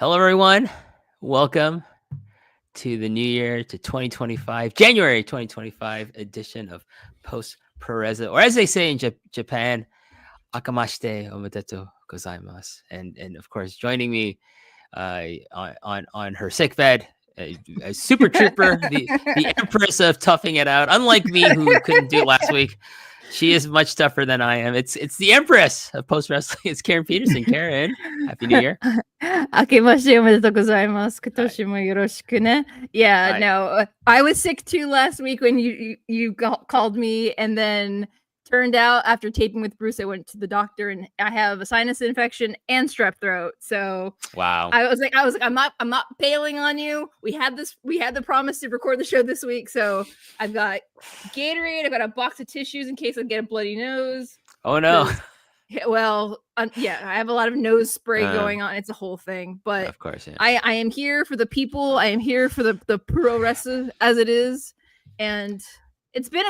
Hello, everyone. Welcome to the new year, to 2025, January 2025 edition of Post PURORESU, or as they say in Japan, Akamashite omedetou gozaimasu. And of course, joining me on her sick bed, a super trooper, the empress of toughing it out. Unlike me, who couldn't do it last week, she is much tougher than I am. It's the empress of post wrestling. It's Karen Peterson. Karen, Happy New Year. 明けましておめでとうございます。今年もよろしくね. Yeah, no, I was sick too last week when you called me, and then turned out after taping with Bruce, I went to the doctor and I have a sinus infection and strep throat. So wow, I was like, I'm not bailing on you. We had the promise to record the show this week, so I've got Gatorade. I've got a box of tissues in case I get a bloody nose. Oh no. Well, yeah, I have a lot of nose spray going on. It's a whole thing, but of course, yeah. I am here for the people. I am here for the PURORESU as it is, and it's been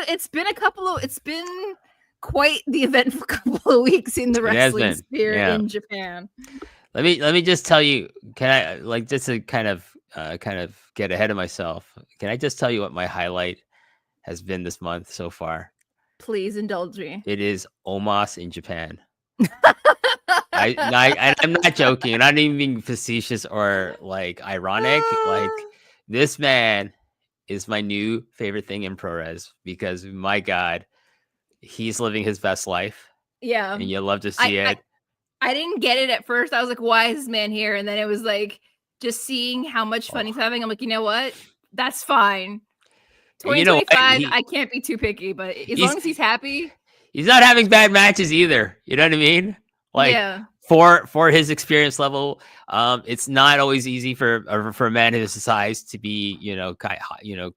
quite the eventful couple of weeks in the wrestling sphere in Japan. Let me just tell you. Can I just to kind of get ahead of myself? Can I just tell you what my highlight has been this month so far? Please indulge me. It is Omos in Japan. I'm not joking. I'm not even being facetious or ironic. This man is my new favorite thing in ProRes because my God, he's living his best life. Yeah, and you love to see it. I didn't get it at first. I was like, "Why is this man here?" And then it was like just seeing how much fun he's having. I'm like, you know what? That's fine. 2025, I can't be too picky, but as long as he's happy. He's not having bad matches either. You know what I mean? For his experience level, it's not always easy for a man his size to be,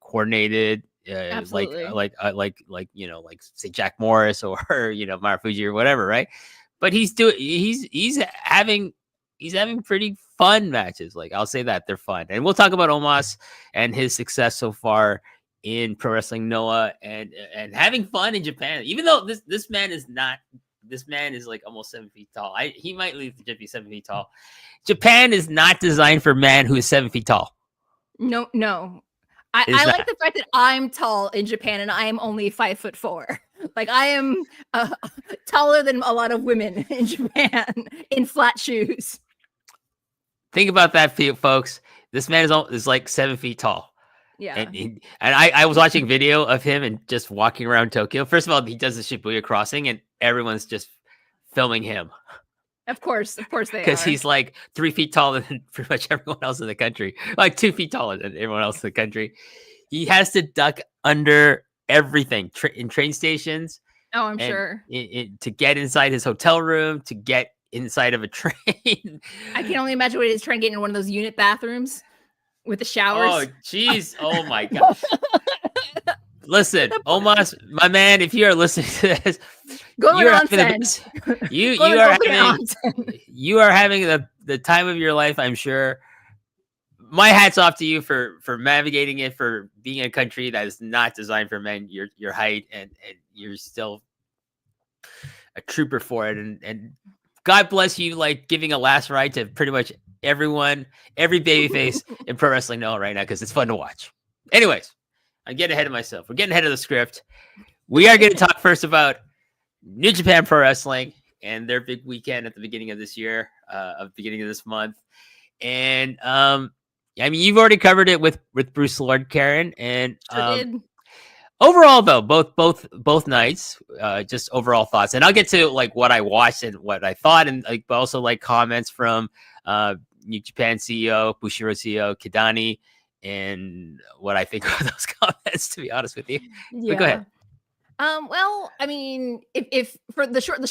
coordinated. Absolutely. Like say Jack Morris or Marufuji or whatever, right? But he's having pretty fun matches. Like, I'll say that they're fun, and we'll talk about Omos and his success so far in Pro Wrestling Noah and having fun in Japan. Even though this man is like almost 7 feet tall. He might leave to be 7 feet tall. Japan is not designed for a man who is 7 feet tall. No. I like the fact that I'm tall in Japan and I am only 5'4". Like, I am taller than a lot of women in Japan in flat shoes. Think about that, folks. This man is like 7 feet tall. Yeah. And I was watching video of him and just walking around Tokyo. First of all, he does the Shibuya crossing and everyone's just filming him. Of course they are. Because he's like 3 feet taller than pretty much everyone else in the country. Like 2 feet taller than everyone else in the country. He has to duck under everything in train stations. Oh, I'm sure. To get inside his hotel room, to get inside of a train. I can only imagine what it is trying to get in one of those unit bathrooms with the showers. Oh, jeez. Oh, my gosh. Listen, Omos, my man, if you are listening to this, you are having the time of your life, I'm sure. My hat's off to you for navigating it, for being in a country that is not designed for men, your height, and you're still a trooper for it. And God bless you, like giving a last ride to pretty much everyone, every babyface in Pro Wrestling Noah right now, because it's fun to watch. Anyways, I'm getting ahead of myself. We're getting ahead of the script. We are going to talk first about New Japan Pro Wrestling and their big weekend at the beginning of this year, beginning of this month. And I mean, you've already covered it with Bruce Lord, Karen, and overall though, both nights, just overall thoughts. And I'll get to like what I watched and what I thought, and like also like comments from New Japan CEO, Bushiro CEO Kidani, and what I think of those comments, to be honest with you. Yeah. But go ahead. Well, I mean, if for the short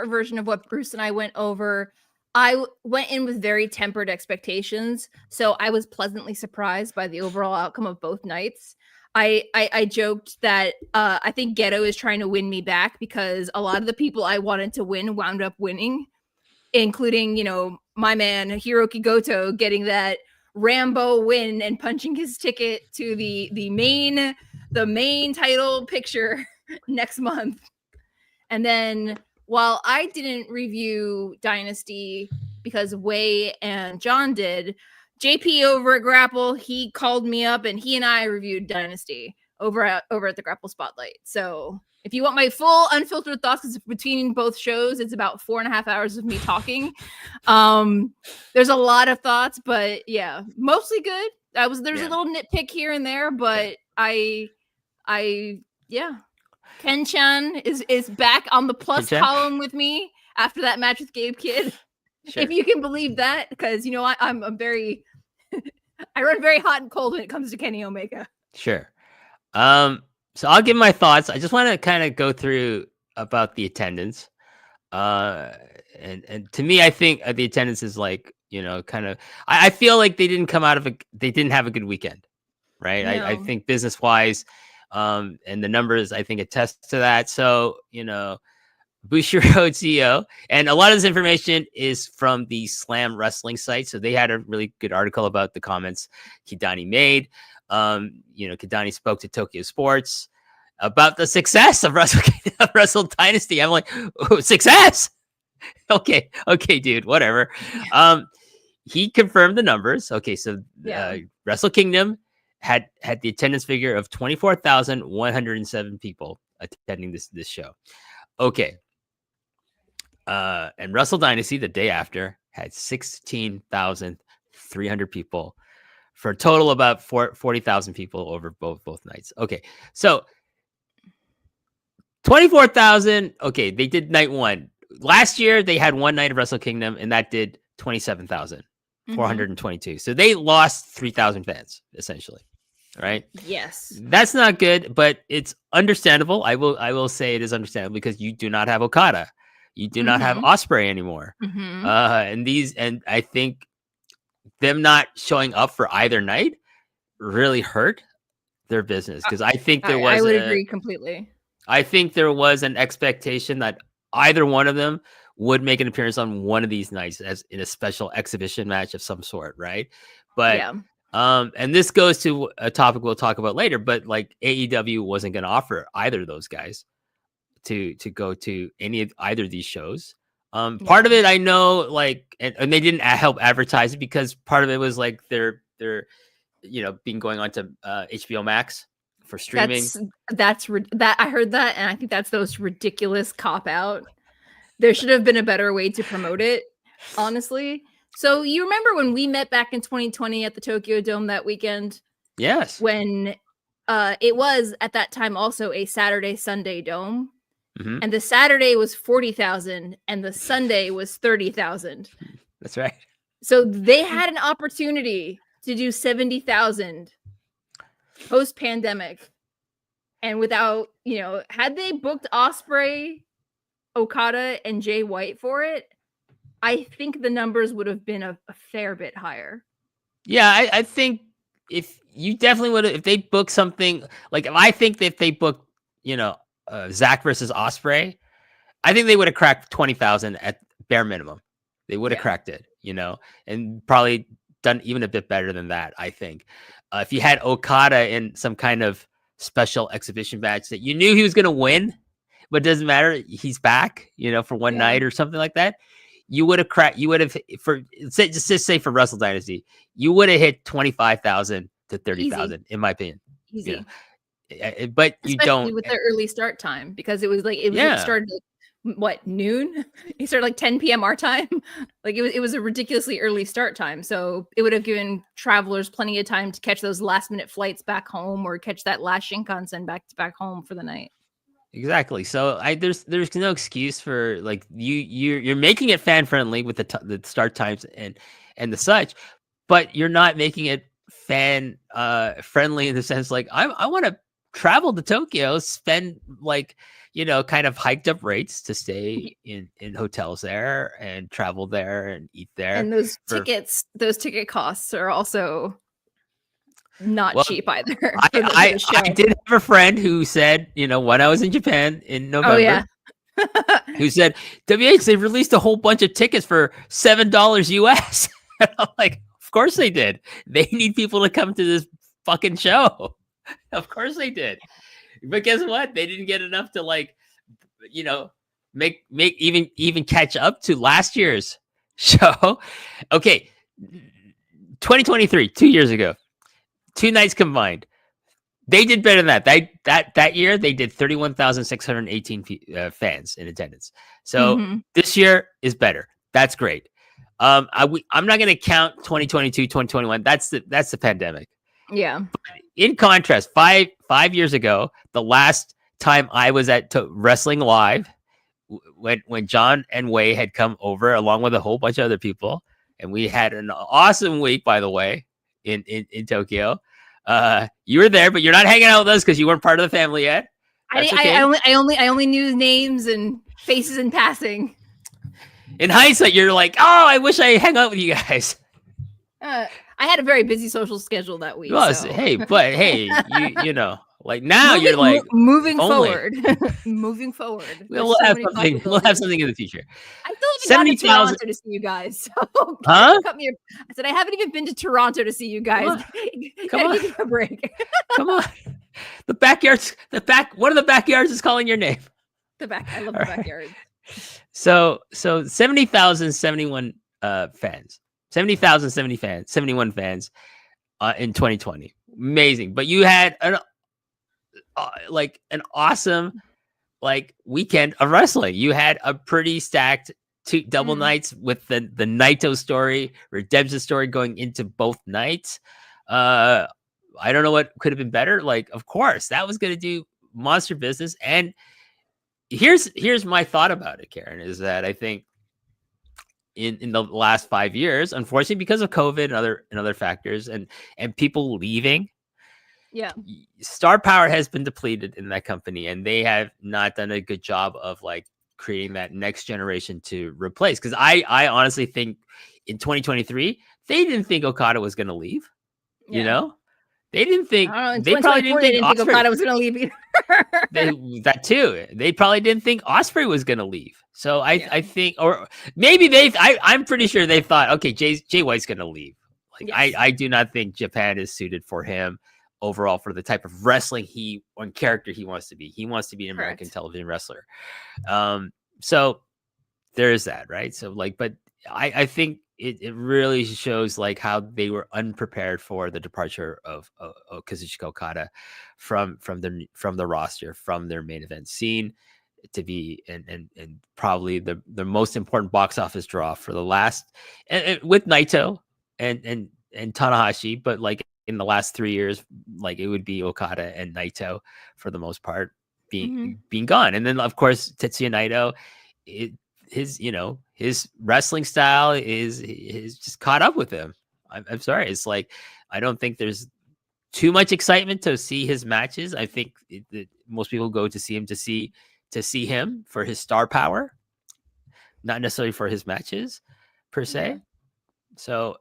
version of what Bruce and I went over, I went in with very tempered expectations, so I was pleasantly surprised by the overall outcome of both nights. I joked that I think Geto is trying to win me back because a lot of the people I wanted to win wound up winning, including, my man Hiroki Goto getting that Rambo win and punching his ticket to the main title picture next month. And then while I didn't review Dynasty, because Wei and John did. JP over at Grapple, he called me up and he and I reviewed Dynasty over at the Grapple Spotlight. So if you want my full unfiltered thoughts, because between both shows, it's about 4.5 hours of me talking. There's a lot of thoughts, but yeah, mostly good. There's a little nitpick here and there, but Ken-chan is back on the plus column with me after that match with Gabe Kidd. Sure. If you can believe that, because I'm very I run very hot and cold when it comes to Kenny Omega. Sure. So I'll give my thoughts. I just want to kind of go through about the attendance. And to me, I think the attendance is like, kind of, I feel like they didn't have a good weekend, right? No. I think business wise, and the numbers, I think attest to that. So, Bushiroad CEO, and a lot of this information is from the Slam Wrestling site. So they had a really good article about the comments Kidani made. Kidani spoke to Tokyo Sports about the success of Wrestle Dynasty. I'm like, oh, success? Okay, dude, whatever. He confirmed the numbers. Okay, so Wrestle Kingdom had the attendance figure of 24,107 people attending this show. Okay. And Wrestle Dynasty the day after had 16,300 people for a total about 40,000 people over both nights. Okay, so 24,000. Okay, they did night one. Last year they had one night of Wrestle Kingdom, and that did 27,422. So they lost 3,000 fans essentially. Right? Yes. That's not good, but it's understandable. I will say it is understandable because you do not have Okada. You do not have Ospreay anymore. And I think them not showing up for either night really hurt their business, because I think there was. I would agree completely. I think there was an expectation that either one of them would make an appearance on one of these nights as in a special exhibition match of some sort, right? But and this goes to a topic we'll talk about later, but like AEW wasn't going to offer either of those guys to go to either of these shows. Part of it, I know, like, and they didn't help advertise it because part of it was like they're being going on to HBO Max for streaming. That I heard that, and I think that's those ridiculous cop out. There should have been a better way to promote it, honestly. So you remember when we met back in 2020 at the Tokyo Dome that weekend? Yes. When it was at that time also a Saturday-Sunday dome. And the Saturday was 40,000 and the Sunday was 30,000. That's right. So they had an opportunity to do 70,000 post-pandemic. And without, had they booked Ospreay, Okada, and Jay White for it, I think the numbers would have been a fair bit higher. Yeah, I think if you definitely would have, if they booked something like, I think that if they booked, Zach versus Ospreay, I think they would have cracked 20,000 at bare minimum. They would have cracked it, and probably done even a bit better than that. I think if you had Okada in some kind of special exhibition match that you knew he was going to win, but it doesn't matter, he's back, for one night or something like that. You would have cracked. You would have just say for Wrestle Dynasty, you would have hit 25,000 to 30,000, in my opinion. Easy. But you don't with the early start time, because it started noon. It started like 10 p.m. our time. Like it was a ridiculously early start time. So it would have given travelers plenty of time to catch those last minute flights back home or catch that last Shinkansen back home for the night. Exactly. So there's no excuse for like you're making it fan friendly with the start times and the such, but you're not making it fan friendly in the sense like I want to travel to Tokyo, spend like kind of hiked up rates to stay in hotels there and travel there and eat there. And those ticket costs are also not cheap either. I did have a friend who said, when I was in Japan in November, who said, WH, they released a whole bunch of tickets for $7 US. And I'm like, of course they did. They need people to come to this fucking show. Of course they did. But guess what? They didn't get enough to like, make even catch up to last year's show. Okay, 2023, 2 years ago, 2 nights combined. They did better than that. That year, they did 31,618 fans in attendance. So this year is better. That's great. I'm not going to count 2022, 2021. That's the pandemic. Yeah. But in contrast, five years ago, the last time I was at Wrestling Live, when John and Wei had come over along with a whole bunch of other people, and we had an awesome week, by the way, in Tokyo. You were there, but you're not hanging out with us because you weren't part of the family yet. I only knew names and faces in passing. In hindsight, you're like, oh, I wish I hung out with you guys. I had a very busy social schedule that week. Well, so. hey, you know, like now you're like moving forward. Moving forward. We'll have something. We'll have something in the future. I still haven't gone to Toronto to see you guys. So huh? I said I haven't even been to Toronto to see you guys. Come on. Give me a break. Come on. The backyards. One of the backyards is calling your name. I love the backyard. So 70,071 fans. 70,000 71 fans in 2020. Amazing. But you had an awesome weekend of wrestling. You had a pretty stacked double nights with the Naito story, redemption story going into both nights. I don't know what could have been better. Of course, that was going to do monster business. And here's my thought about it, Karen, is that I think in the last 5 years, unfortunately, because of COVID and other factors and people leaving, star power has been depleted in that company, and they have not done a good job of creating that next generation to replace. Because I honestly think in 2023 they didn't think Okada was going to leave. You know, they didn't think they probably didn't think Okada was going to leave either. That too. They probably didn't think Ospreay was going to leave. So I think, or maybe I'm pretty sure they thought, okay, Jay White's going to leave. I do not think Japan is suited for him overall for the type of wrestling character he wants to be. He wants to be an American television wrestler. So there is that, right? So but I think it really shows how they were unprepared for the departure of Kazuchika Okada from the roster, from their main event scene, to be and probably the most important box office draw for the last, and with Naito and Tanahashi, but in the last 3 years, it would be Okada and Naito for the most part being gone. And then of course Tetsuya Naito, his wrestling style is just caught up with him. I'm sorry. It's I don't think there's too much excitement to see his matches. I think that most people go to see him to see him for his star power, not necessarily for his matches per se. Yeah. So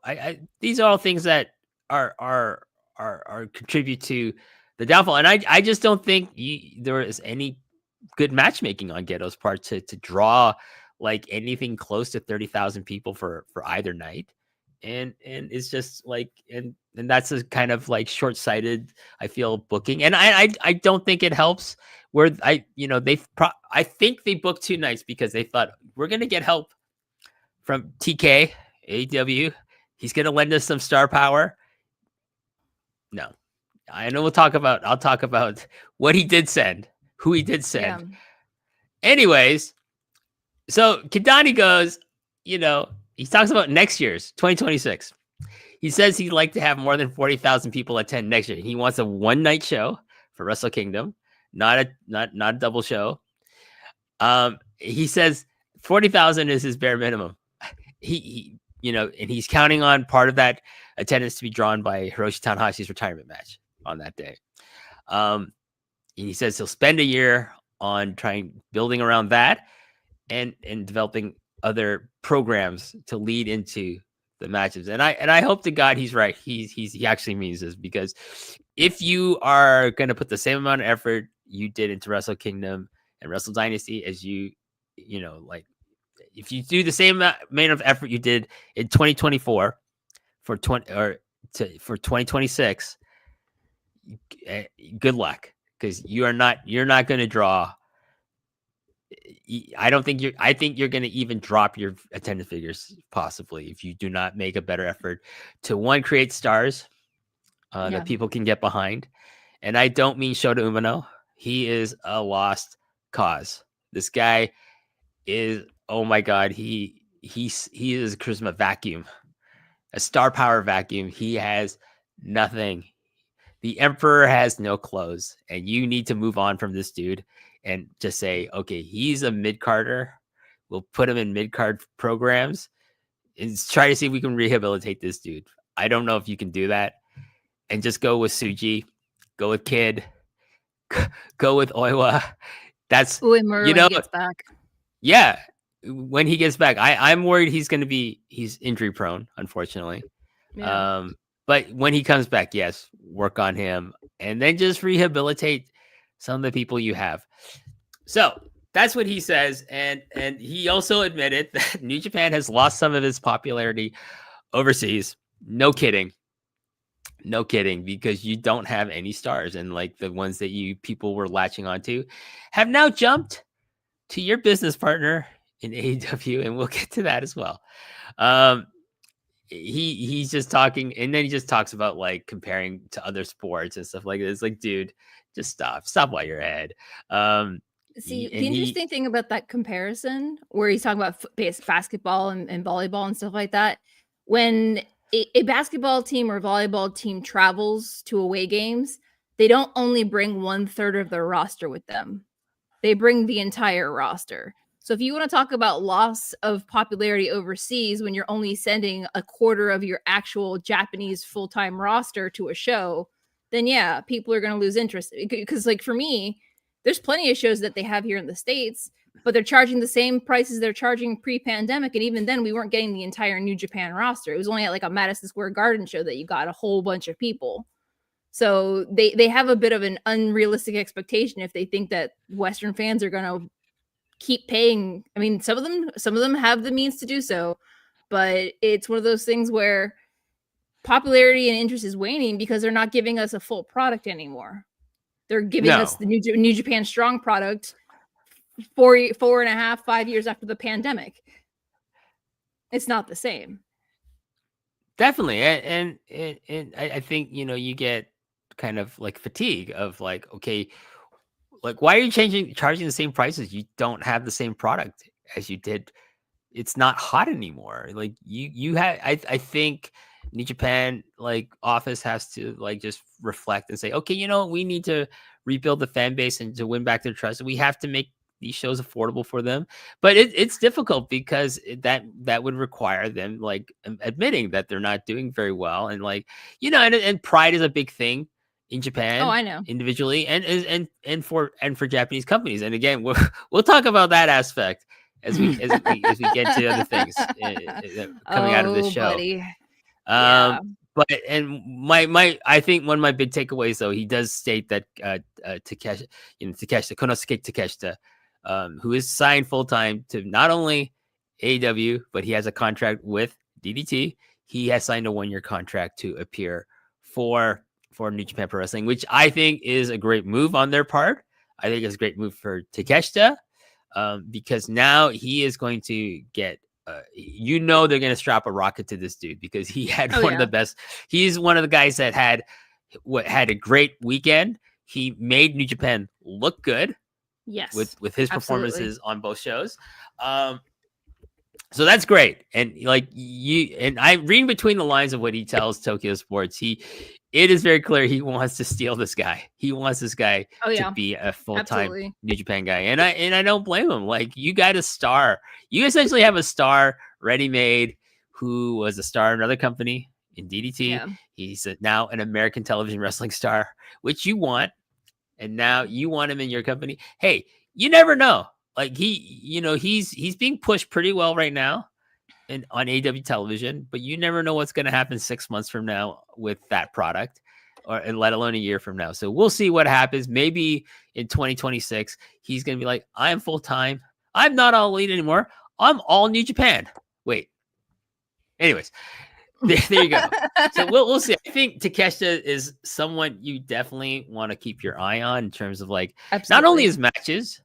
these are all things that are contribute to the downfall. And I just don't think there is any good matchmaking on Geto's part to draw anything close to 30,000 people for either night. And it's just and that's a kind of short-sighted, I feel, booking. And I don't think it helps where I think they booked 2 nights because they thought we're going to get help from TK, AEW. He's going to lend us some star power. No, I know I'll talk about what he did send, who he did send. Yeah. Anyways, so Kidani goes, he talks about next year's 2026. He says he'd like to have more than 40,000 people attend next year. He wants a 1-night show for Wrestle Kingdom, not a double show. He says 40,000 is his bare minimum. He and he's counting on part of that attendance to be drawn by Hiroshi Tanahashi's retirement match on that day. He says he'll spend a year on building around that and developing other programs to lead into the matches. And I hope to God he's right. He actually means this, because if you are going to put the same amount of effort you did into Wrestle Kingdom and Wrestle Dynasty as if you do the same amount of effort you did in 2024 for 2026, good luck, because you're not going to draw I don't think you're. I think you're going to even drop your attendance figures possibly if you do not make a better effort to one, create stars that people can get behind. And I don't mean Shota Umino. He is a lost cause. This guy is, oh my God, he is a charisma vacuum, a star power vacuum. He has nothing. The Emperor has no clothes, and you need to move on from this dude and just say, okay, he's a mid-carder. We'll put him in mid-card programs and try to see if we can rehabilitate this dude. I don't know if you can do that. And just go with Tsuji, go with Kid, go with Oiwa. That's, Uemura you know, when he gets back. Yeah, when he gets back, I'm worried he's injury prone, unfortunately. Yeah. But when he comes back, yes, work on him and then just rehabilitate some of the people you have. So that's what he says. And he also admitted that New Japan has lost some of its popularity overseas. No kidding. No kidding, because you don't have any stars. And like the ones that people were latching onto have now jumped to your business partner in AEW. And we'll get to that as well. He's just talking, and then he just talks about like comparing to other sports and stuff like this. Like, dude, just stop while you're ahead. See, the interesting thing about that comparison, where he's talking about basketball and volleyball and stuff like that, when a basketball team or volleyball team travels to away games, they don't only bring 1/3 of their roster with them; they bring the entire roster. So if you want to talk about loss of popularity overseas when you're only sending 1/4 of your actual Japanese full-time roster to a show, then yeah, people are going to lose interest. Because like for me, there's plenty of shows that they have here in the States, but they're charging the same prices they're charging pre-pandemic. And even then we weren't getting the entire New Japan roster. It was only at like a Madison Square Garden show that you got a whole bunch of people. So they have a bit of an unrealistic expectation if they think that Western fans are going to keep paying. I mean, some of them have the means to do so, but it's one of those things where popularity and interest is waning because they're not giving us a full product anymore. They're giving us the New Japan Strong product 4.5, 5 years after the pandemic. It's not the same. Definitely. And I think, you get kind of like fatigue of like, okay, like, why are you charging the same prices? You don't have the same product as you did. It's not hot anymore. Like you have, I think New Japan like office has to like just reflect and say, okay, we need to rebuild the fan base and to win back their trust. We have to make these shows affordable for them. But it's difficult because that would require them like admitting that they're not doing very well. And like, and pride is a big thing in Japan. Oh, I know. Individually and for Japanese companies. And again, we'll talk about that aspect as we get to other things coming out of this show. Buddy. But I think one of my big takeaways though, he does state that Konosuke Takeshita, who is signed full time to not only AEW, but he has a contract with DDT. He has signed a 1-year contract to appear for New Japan Pro Wrestling, which I think is a great move on their part. I think it's a great move for Takeshita because now he is going to get, they're going to strap a rocket to this dude because he had one of the best. He's one of the guys that had a great weekend. He made New Japan look good. Yes, with his performances on both shows. So that's great. And like I'm reading between the lines of what he tells Tokyo Sports. It is very clear he wants to steal this guy. He wants this guy to be a full-time New Japan guy. And I don't blame him. Like, you got a star. You essentially have a star ready-made who was a star in another company in DDT. Yeah. He's now an American television wrestling star, which you want. And now you want him in your company. Hey, you never know. Like he's being pushed pretty well right now on AEW television, but you never know what's going to happen 6 months from now with that product, and let alone a year from now. So we'll see what happens. Maybe in 2026, he's going to be like, I'm full time. I'm not all elite anymore. I'm all New Japan. Wait. Anyways, there you go. So we'll see. I think Takeshita is someone you definitely want to keep your eye on in terms of like not only his matches,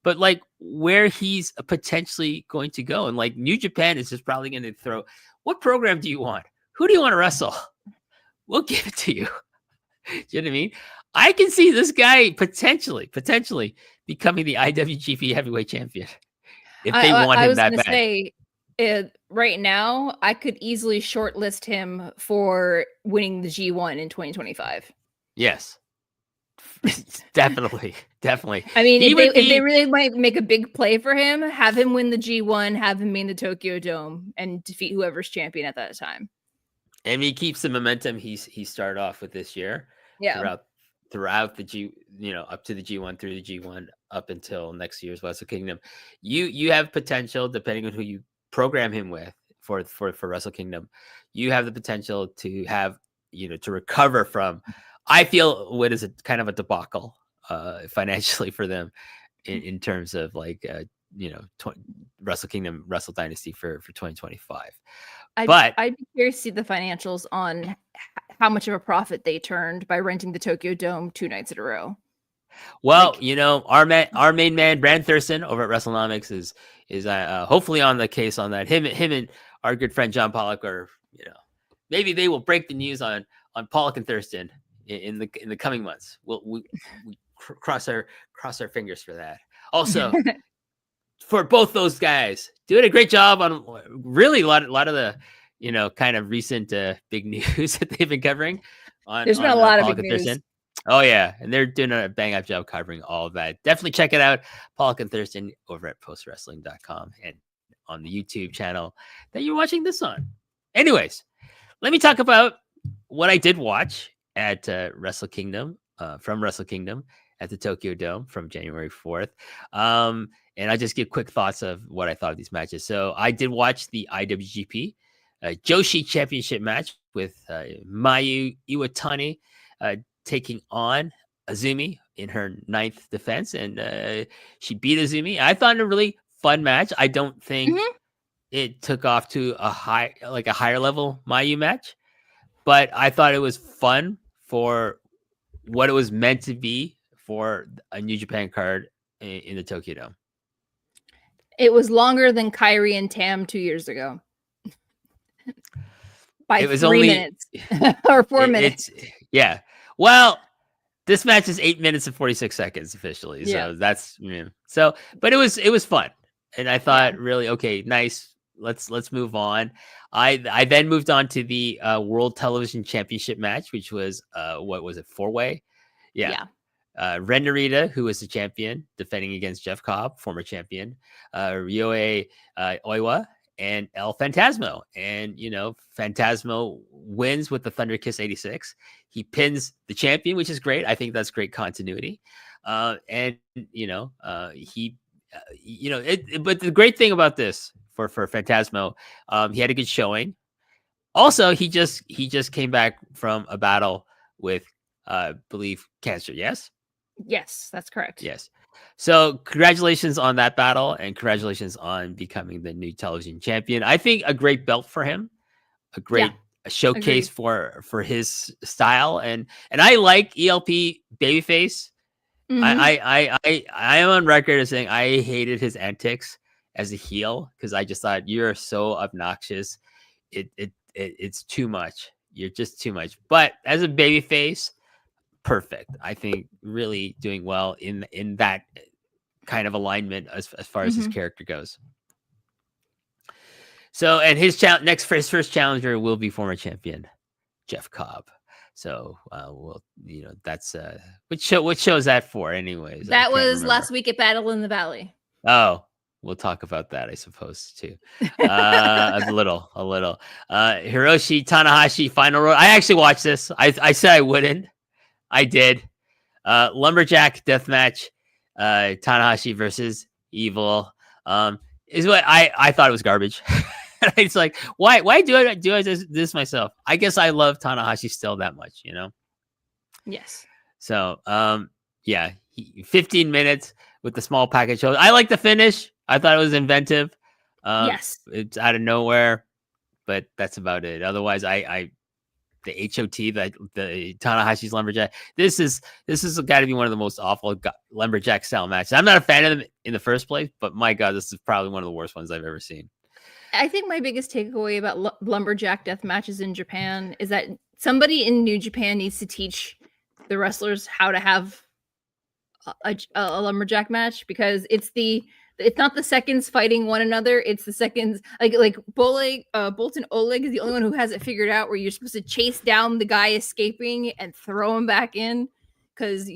but like where he's potentially going to go. And like New Japan is just probably going to throw, what program do you want? Who do you want to wrestle? We'll give it to you. Do you know what I mean? I can see this guy potentially becoming the IWGP Heavyweight Champion if they want him that bad. Say, right now, I could easily shortlist him for winning the G1 in 2025. Yes. definitely. I mean, if they really might make a big play for him, have him win the G1, have him in the Tokyo Dome, and defeat whoever's champion at that time. And he keeps the momentum he started off with this year. Yeah. Throughout the G, up to the G1, through the G1, up until next year's Wrestle Kingdom. You have potential, depending on who you program him with for Wrestle Kingdom. You have the potential to have, to recover from, I feel, what is a kind of a debacle financially for them in terms of like, Wrestle Kingdom, Wrestle Dynasty for 2025. I'd be curious to see the financials on how much of a profit they turned by renting the Tokyo Dome 2 nights in a row. Well, our main man, Brand Thurston over at WrestleNomics is hopefully on the case on that. Him and our good friend John Pollock are, maybe they will break the news on Pollock and Thurston in the coming months. We cross our fingers for that. Also, for both those guys, doing a great job on really a lot of the kind of recent big news that they've been covering. There's been a lot of big news. Thurston. Oh yeah, and they're doing a bang up job covering all of that. Definitely check it out, Pollock and Thurston over at postwrestling.com and on the YouTube channel that you're watching this on. Anyways, let me talk about what I did watch at Wrestle Kingdom, from Wrestle Kingdom at the Tokyo Dome from January 4th. And I'll just give quick thoughts of what I thought of these matches. So I did watch the IWGP Joshi Championship match with Mayu Iwatani taking on Azumi in her 9th defense, and she beat Azumi. I thought it a really fun match. I don't think it took off to a higher level Mayu match, but I thought it was fun for what it was meant to be for a New Japan card in the Tokyo Dome. It was longer than Kairi and Tam 2 years ago. By 3 minutes or 4 minutes. Yeah. Well, this match is 8 minutes and 46 seconds officially. So that's, but it was fun. And I thought really, okay, nice. Let's move on. I then moved on to the World Television Championship match, which was what was it, 4-way? Yeah. Ren Narita, who was the champion, defending against Jeff Cobb, former champion, Ryohei Oiwa, and El Phantasmo. And, Phantasmo wins with the Thunder Kiss 86. He pins the champion, which is great. I think that's great continuity. But the great thing about this for Phantasmo, he had a good showing. Also, he just came back from a battle with, I believe, cancer. Yes. Yes, that's correct. Yes. So congratulations on that battle, and congratulations on becoming the new television champion. I think a great belt for him, a great showcase for his style, and I like ELP babyface. I am on record as saying I hated his antics as a heel because I just thought you're so obnoxious. It's too much. You're just too much. But as a babyface, perfect. I think really doing well in that kind of alignment as far as his character goes. So, and his first challenger will be former champion Jeff Cobb. So, that's what show is that for, anyways? That was last week at Battle in the Valley. Oh, we'll talk about that, I suppose, too. A little. Hiroshi Tanahashi Final Road. I actually watched this. I said I wouldn't. I did. Lumberjack Deathmatch, Tanahashi versus Evil, is what I thought it was garbage. It's like, why do I do this myself? I guess I love Tanahashi still that much, Yes. So, 15 minutes with the small package show. I like the finish. I thought it was inventive. Yes. It's out of nowhere, but that's about it. Otherwise, I HOT, the Tanahashi's lumberjack. This is got to be one of the most awful lumberjack style matches. I'm not a fan of them in the first place, but my God, this is probably one of the worst ones I've ever seen. I think my biggest takeaway about lumberjack death matches in Japan is that somebody in New Japan needs to teach the wrestlers how to have a lumberjack match, because it's not the seconds fighting one another. It's the seconds like Bolton Oleg is the only one who has it figured out, where you're supposed to chase down the guy escaping and throw him back in, because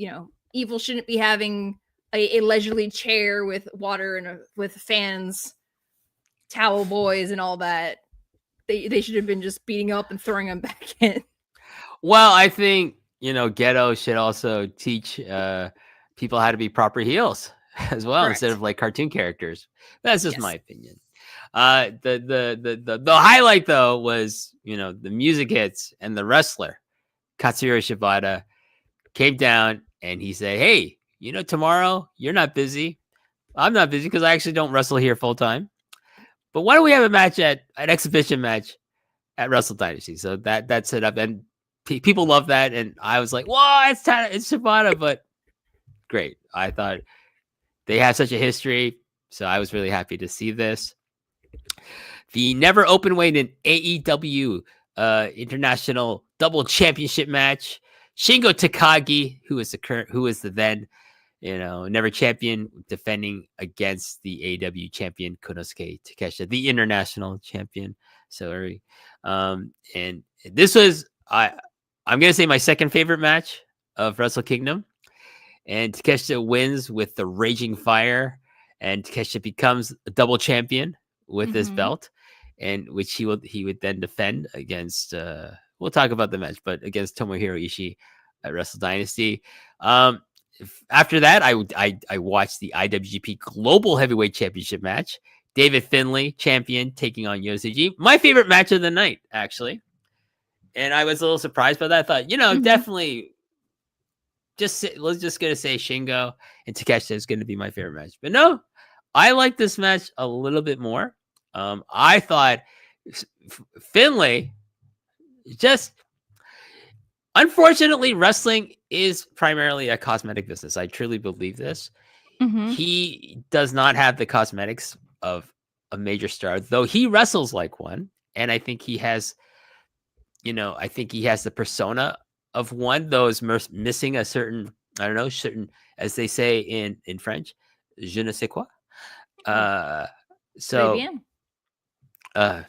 Evil shouldn't be having a leisurely chair with water and with fans, towel boys, and all that. They should have been just beating up and throwing him back in. Well, I think Ghetto should also teach people how to be proper heels as well. Correct. Instead of like cartoon characters. That's just my opinion. The highlight though was the music hits and the wrestler Katsuyori Shibata came down and he said, "Hey, tomorrow you're not busy. I'm not busy because I actually don't wrestle here full time. But why don't we have a match an exhibition match at Wrestle Dynasty?" So that set up, and people love that, and I was like, "Whoa, it's Shibata!" But great, I thought they have such a history, so I was really happy to see this. The never open weight in AEW International Double Championship match. Shingo Takagi, who is the then never champion, defending against the AEW champion Konosuke Takeshita, the international champion. Sorry. And this was I'm gonna say my second favorite match of Wrestle Kingdom. And Takeshita wins with the Raging Fire, and Takeshita becomes a double champion with this belt, and which he would then defend against we'll talk about the match, but against Tomohiro Ishii at Wrestle Dynasty. After that, I watched the IWGP Global Heavyweight Championship match. David Finlay, champion, taking on Yosuji. My favorite match of the night, actually. And I was a little surprised by that. I thought, definitely let's just going to say Shingo and Takeshita is going to be my favorite match. But no, I like this match a little bit more. I thought Finlay unfortunately, wrestling is primarily a cosmetic business. I truly believe this. He does not have the cosmetics of a major star, though he wrestles like one. And I think he has, the persona of one, though is missing a certain, as they say in French, je ne sais quoi.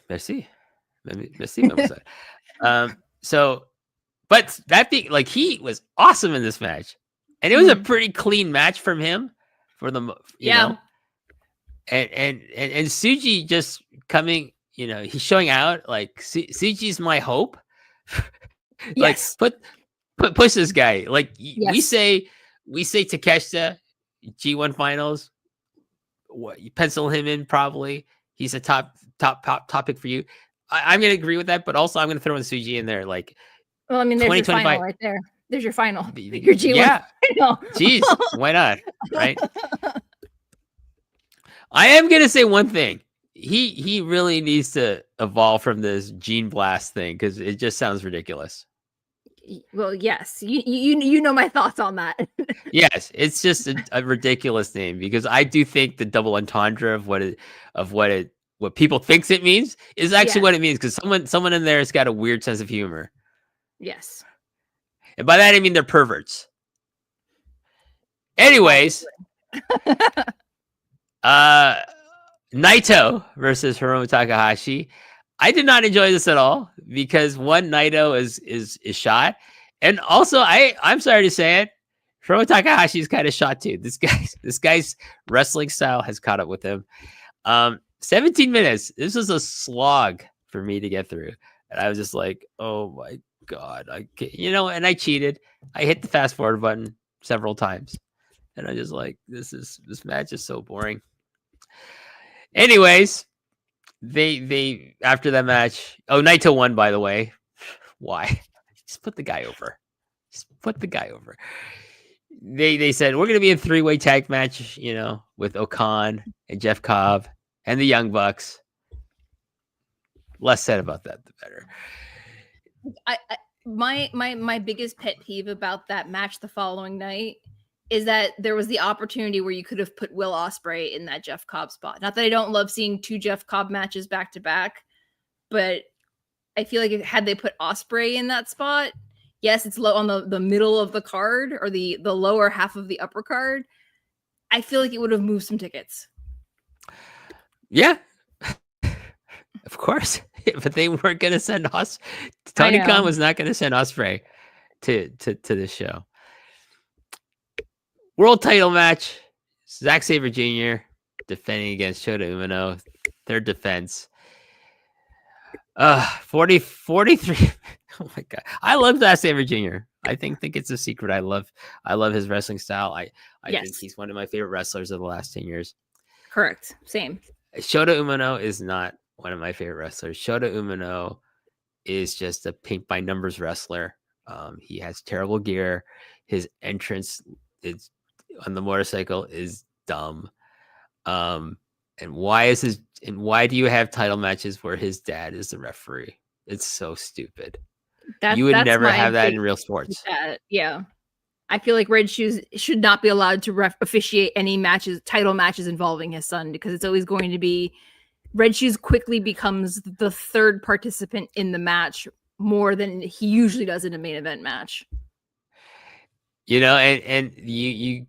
Merci, mademoiselle. But that being he was awesome in this match, and it was a pretty clean match from him for the know. And Tsuji just coming, he's showing out like Tsuji's my hope. Yes. Push this guy. We say Takeshita G1 finals. What you pencil him in probably. He's a top topic for you. I'm gonna agree with that, but also I'm gonna throw in Tsuji in there. Well, I mean, there's your final right there. There's your final. Your G1 final. Jeez, why not? Right? I am going to say one thing. He really needs to evolve from this Gene Blast thing, because it just sounds ridiculous. Well, yes. You know my thoughts on that. Yes, it's just a ridiculous name, because I do think the double entendre of what people thinks it means is actually what it means, because someone in there has got a weird sense of humor. Yes. And by that, I mean they're perverts. Anyways, Naito versus Hiromu Takahashi. I did not enjoy this at all, because one, Naito is shot. And also, I'm sorry to say it, Hiromu Takahashi is kind of shot too. This guy's wrestling style has caught up with him. 17 minutes. This was a slog for me to get through. And I was just like, oh my God, I can't, and I cheated. I hit the fast forward button several times, and I just like, this match is so boring. Anyways, they after that match, Naito won, by the way. Why? Just put the guy over. They said we're gonna be a 3-way tag match, with Okan and Jeff Cobb and the Young Bucks. Less said about that, the better. my biggest pet peeve about that match the following night is that there was the opportunity where you could have put Will Ospreay in that Jeff Cobb spot. Not that I don't love seeing 2 Jeff Cobb matches back to back, but I feel like had they put Ospreay in that spot, yes, it's low on the middle of the card or the lower half of the upper card. I feel like it would have moved some tickets. Yeah, of course, but they weren't going to send us. Tony Khan was not going to send Ospreay to the show. World title match: Zack Sabre Jr. defending against Shota Umino. Third defense. 43. Oh my god, I love Zack Sabre Jr. I think it's a secret. I love his wrestling style. I think he's one of my favorite wrestlers of the last 10 years. Correct. Same. Shota Umino is not one of my favorite wrestlers. Shota Umino is just a paint by numbers wrestler. He has terrible gear. His entrance is on the motorcycle is dumb. And why do you have title matches where his dad is the referee? It's so stupid. You would never have that in real sports. Yeah. I feel like Red Shoes should not be allowed to officiate any title matches involving his son, because it's always going to be Red Shoes quickly becomes the third participant in the match more than he usually does in a main event match. You know, and you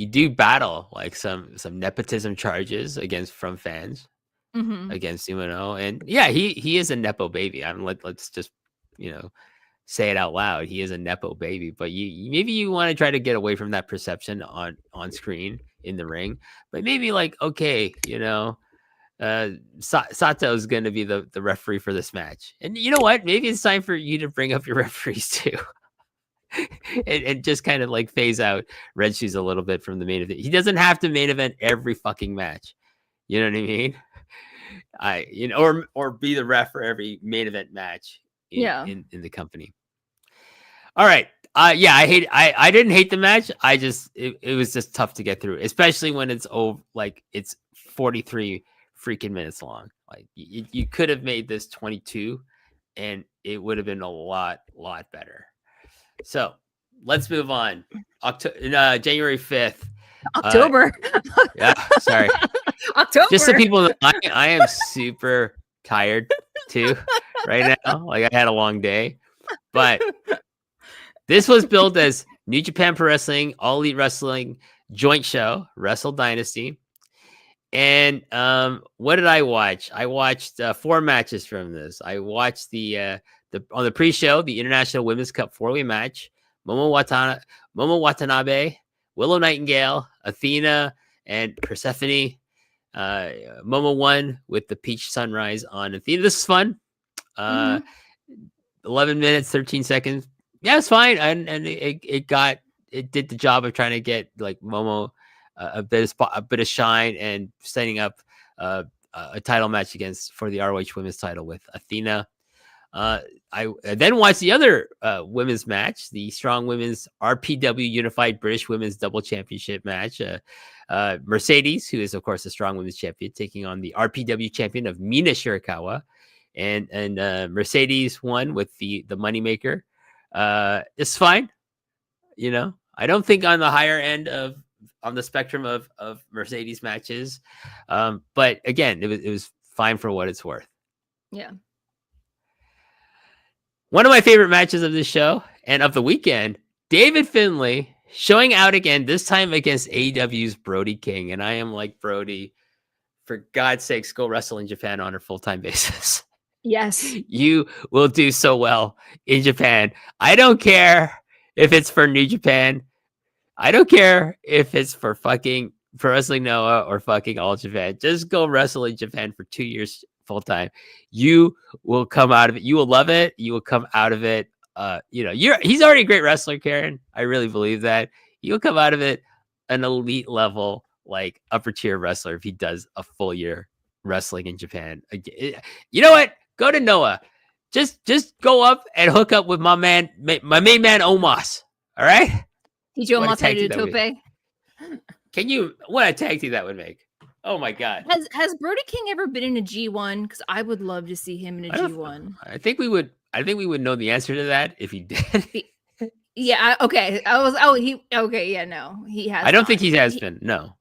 do battle like some nepotism charges from fans against Umino, and yeah, he is a nepo baby. Let's just say it out loud. He is a nepo baby, but maybe you want to try to get away from that perception on screen in the ring. But maybe okay, Sato is going to be the referee for this match, and you know what? Maybe it's time for you to bring up your referees too. and just kind of phase out Red Shoes a little bit from the main event. He doesn't have to main event every fucking match. You know what I mean? Or be the ref for every main event match in the company. All right. I didn't hate the match. It was just tough to get through, especially when it's it's 43 freaking minutes long. You could have made this 22 and it would have been a lot better. So let's move on. January 5th. October. Yeah, sorry. October. Just so people know, I am super tired too right now. I had a long day. But this was billed as New Japan Pro Wrestling, All Elite Wrestling joint show, Wrestle Dynasty. And what did I watch? I watched 4 matches from this. I watched on the pre-show, the International Women's Cup 4-way match, Momo Watanabe, Willow Nightingale, Athena, and Persephone. Momo won with the Peach Sunrise on Athena. This is fun. 11 minutes, 13 seconds. Yeah, it's fine. And it did the job of trying to get Momo a bit of shine and setting up a title match for the ROH Women's title with Athena. I then watched the other women's match, the Strong Women's RPW Unified British Women's Double Championship match. Mercedes, who is of course the Strong Women's Champion, taking on the RPW Champion of Mina Shirakawa, and Mercedes won with the Moneymaker. It's fine, I don't think on the higher end on the spectrum of Mercedes matches, but again, it was fine for what it's worth. Yeah. One of my favorite matches of this show and of the weekend, David Finlay showing out again, this time against AEW's Brody King. And I am like, Brody, for God's sakes, go wrestle in Japan on a full-time basis. Yes. You will do so well in Japan. I don't care if it's for New Japan. I don't care if it's for Wrestling Noah or fucking All Japan. Just go wrestle in Japan for 2 years full time. You will come out of it. You will love it. You will come out of it. He's already a great wrestler, Karen. I really believe that. You'll come out of it an elite level, upper tier wrestler if he does a full year wrestling in Japan. You know what? Go to Noah. Just go up and hook up with my main man Omos. All right. Teach Omos how to do tope. What a tag team that would make. Oh my God. Has Brody King ever been in a G1? Because I would love to see him in a G1. I think we would I think we would know the answer to that if he did. Yeah. Okay. I was. Oh, he. Okay. Yeah. No, he has. I don't not. think he has been. No.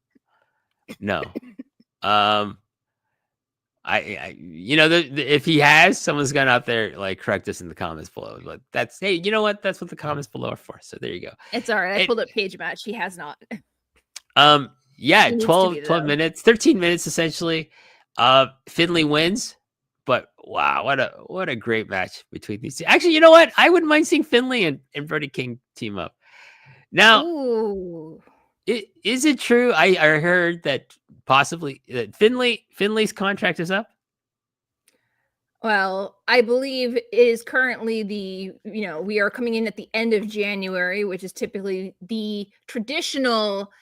If he has, someone's gone out there like correct us in the comments below. But hey, you know what? That's what the comments below are for. So there you go. It's all right. I pulled up Page Match. He has not. Yeah, 12 minutes, 13 minutes essentially. Finlay wins, but wow, what a great match between these two. Actually, you know what? I wouldn't mind seeing Finlay and Brody King team up. Now, is it true? I heard that possibly that Finlay's contract is up. Well, I believe it is currently we are coming in at the end of January, which is typically the traditional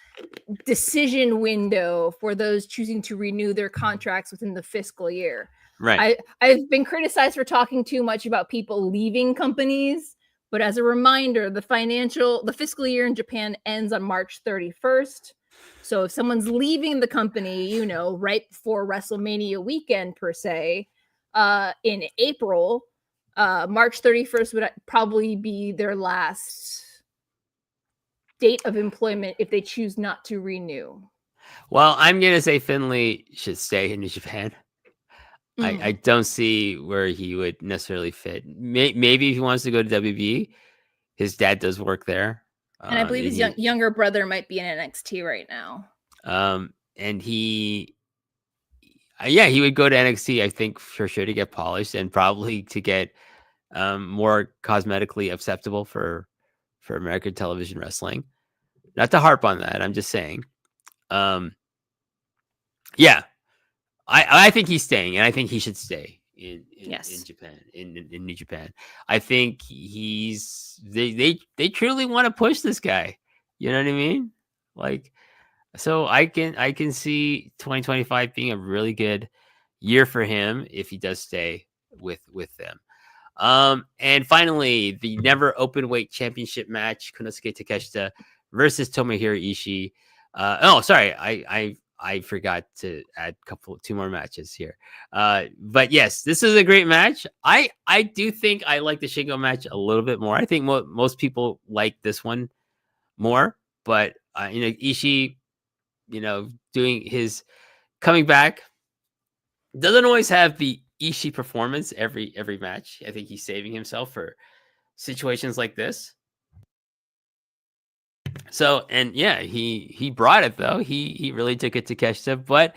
decision window for those choosing to renew their contracts within the fiscal year. Right. I've been criticized for talking too much about people leaving companies, but as a reminder, the fiscal year in Japan ends on March 31st. So if someone's leaving the company, right before WrestleMania weekend per se, in April, March 31st would probably be their last date of employment if they choose not to renew. Well, I'm going to say Finlay should stay in New Japan. I don't see where he would necessarily fit. Maybe if he wants to go to WB, his dad does work there. And I believe his younger brother might be in NXT right now. And he would go to NXT, I think, for sure, to get polished and probably to get more cosmetically acceptable for American television wrestling. Not to harp on that, I'm just saying. Yeah, I think he's staying, and I think he should stay in Japan, in New Japan. I think they truly want to push this guy. You know what I mean? Like, so I can see 2025 being a really good year for him if he does stay with them. And finally, the never open weight championship match, Konosuke Takeshita versus Tomohiro Ishii. I forgot to add two more matches here. But yes, this is a great match. I do think I like the Shingo match a little bit more. I think most people like this one more, but Ishii, doing his coming back, doesn't always have the Ishii performance every match. I think he's saving himself for situations like this. So, and yeah, he brought it though. He really took it to Takeshita, but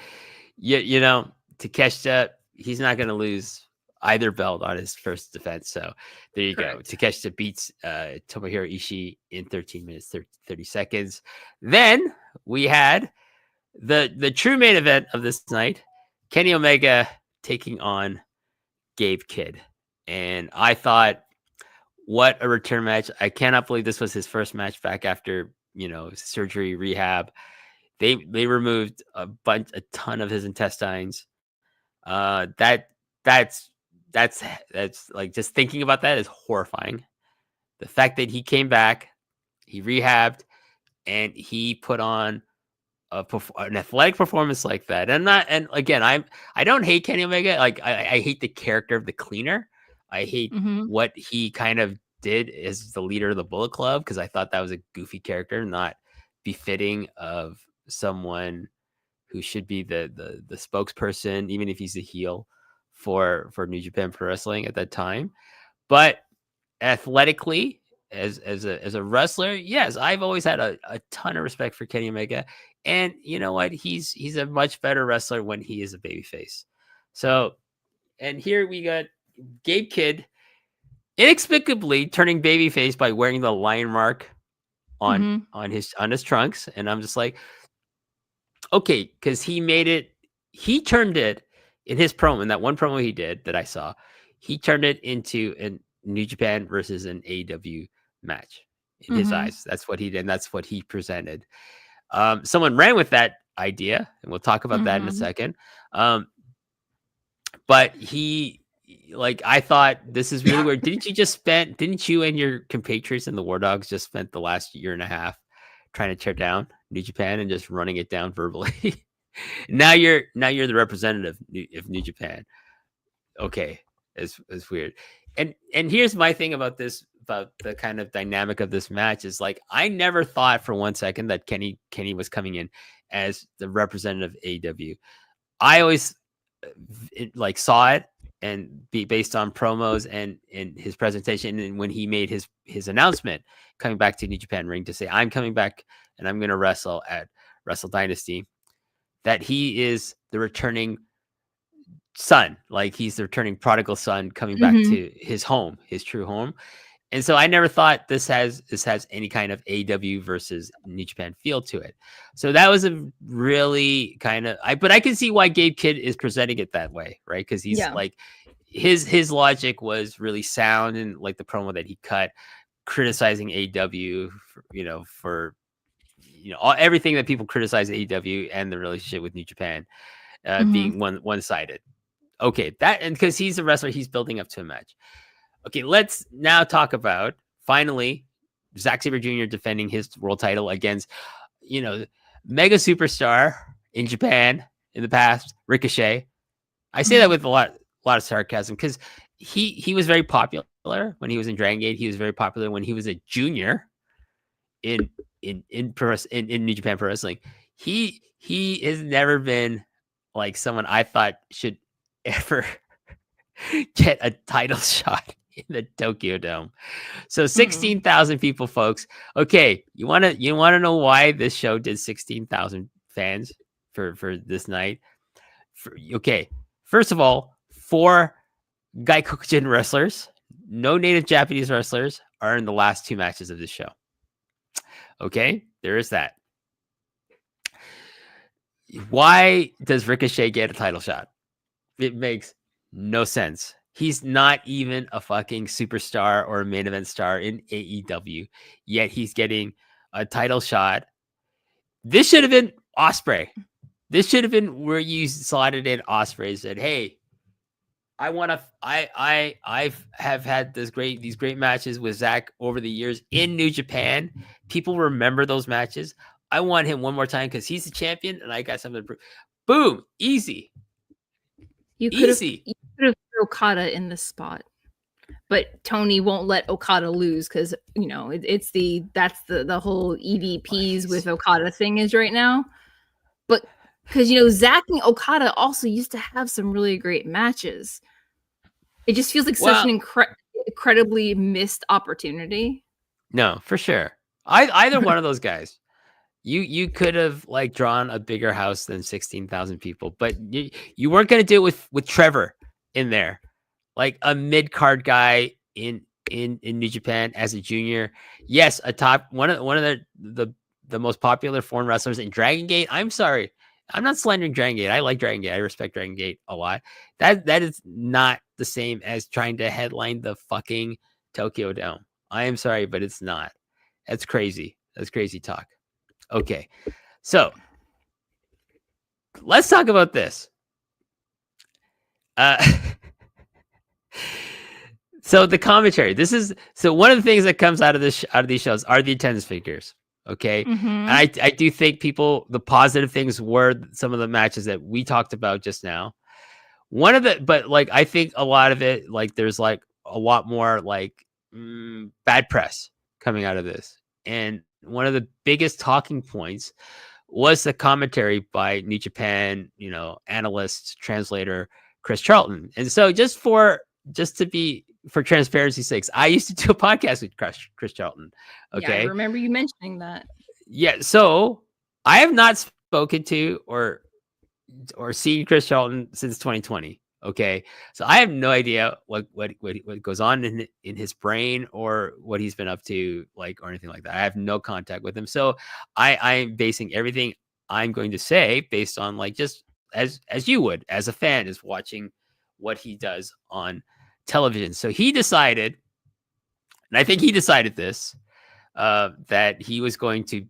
Takeshita, he's not going to lose either belt on his first defense. So there you go. Takeshita beats Tomohiro Ishii in 13 minutes 30 seconds. Then we had the true main event of this night, Kenny Omega taking on Gabe Kidd. And I thought, what a return match. I cannot believe this was his first match back after, surgery, rehab. They removed a ton of his intestines. That's like, just thinking about that is horrifying. The fact that he came back, he rehabbed, and he put on an athletic performance like that. And again, I don't hate Kenny Omega. Like, I hate the character of the cleaner. I hate what he kind of did as the leader of the Bullet Club, because I thought that was a goofy character, not befitting of someone who should be the spokesperson, even if he's a heel for New Japan Pro Wrestling at that time. But athletically, as a wrestler, yes, I've always had a ton of respect for Kenny Omega. And you know what? He's a much better wrestler when he is a babyface. So, and here we got Gabe Kidd inexplicably turning babyface by wearing the lion mark on his trunks. And I'm just like, okay, because he turned it in his promo, in that one promo he did that I saw, he turned it into a New Japan versus an AEW match in his eyes. That's what he did. And that's what he presented. Someone ran with that idea, and we'll talk about that in a second. But I thought, this is really weird. Didn't you and your compatriots in the War Dogs just spent the last year and a half trying to tear down New Japan and just running it down verbally? Now you're the representative of New Japan. Okay. is weird. And here's my thing about this, about the kind of dynamic of this match is like, I never thought for one second that Kenny was coming in as the representative of AEW. I always like saw it and be based on promos and his presentation, and when he made his announcement coming back to New Japan Ring to say, I'm coming back and I'm going to wrestle at Wrestle Dynasty, that he is the returning son, like he's the returning prodigal son coming back to his home, his true home. And so I never thought this has any kind of AEW versus New Japan feel to it. So that was a really kind of, but I can see why Gabe Kidd is presenting it that way, right? Because he's like, his logic was really sound, and like the promo that he cut, criticizing AEW, for everything that people criticize AEW and the relationship with New Japan being one-sided. Okay, that, and because he's a wrestler, he's building up to a match. Okay, let's now talk about, finally, Zack Sabre Jr. defending his world title against, mega superstar in Japan in the past, Ricochet. I say that with a lot of sarcasm, because he was very popular when he was in Dragon Gate. He was very popular when he was a junior in New Japan Pro Wrestling. He has never been like someone I thought should ever get a title shot in the Tokyo Dome. So 16,000 people, folks. Okay, you want to know why this show did 16,000 fans for this night? Okay, first of all, 4 Gaikokujin wrestlers, no native Japanese wrestlers, are in the last 2 matches of this show. Okay, there is that. Why does Ricochet get a title shot? It makes no sense. He's not even a fucking superstar or a main event star in AEW, yet he's getting a title shot. This should have been Ospreay. This should have been where you slotted in Ospreay and said, "Hey, I have had these great matches with Zach over the years in New Japan. People remember those matches. I want him one more time because he's the champion and I got something to prove." Boom, easy. You could have put Okada in this spot, but Tony won't let Okada lose because that's the whole EVPs with Okada thing is right now. But because Zack and Okada also used to have some really great matches. It just feels like such an incredibly missed opportunity. No, for sure. Either one of those guys. You could have like drawn a bigger house than 16,000 people, but you weren't going to do it with Trevor in there, like a mid-card guy in New Japan as a junior. Yes, a top one of the most popular foreign wrestlers in Dragon Gate. I'm sorry, I'm not slandering Dragon Gate. I like Dragon Gate. I respect Dragon Gate a lot. That is not the same as trying to headline the fucking Tokyo Dome. I am sorry, but it's not. That's crazy. That's crazy talk. Okay, so let's talk about this. So the commentary. So one of the things that comes out of these shows are the attendance figures. Okay, and I do think the positive things were some of the matches that we talked about just now. But like I think a lot of it, like there's like a lot more like bad press coming out of this, and one of the biggest talking points was the commentary by New Japan, analyst, translator Chris Charlton. And so for transparency's sakes, I used to do a podcast with Chris Charlton. Okay. Yeah, I remember you mentioning that. Yeah. So I have not spoken to or seen Chris Charlton since 2020. Okay. So I have no idea what goes on in his brain or what he's been up to, like, or anything like that. I have no contact with him. So I'm basing everything I'm going to say based on like, just as you would as a fan is watching what he does on television. So he decided, and I think he decided this, that he was going to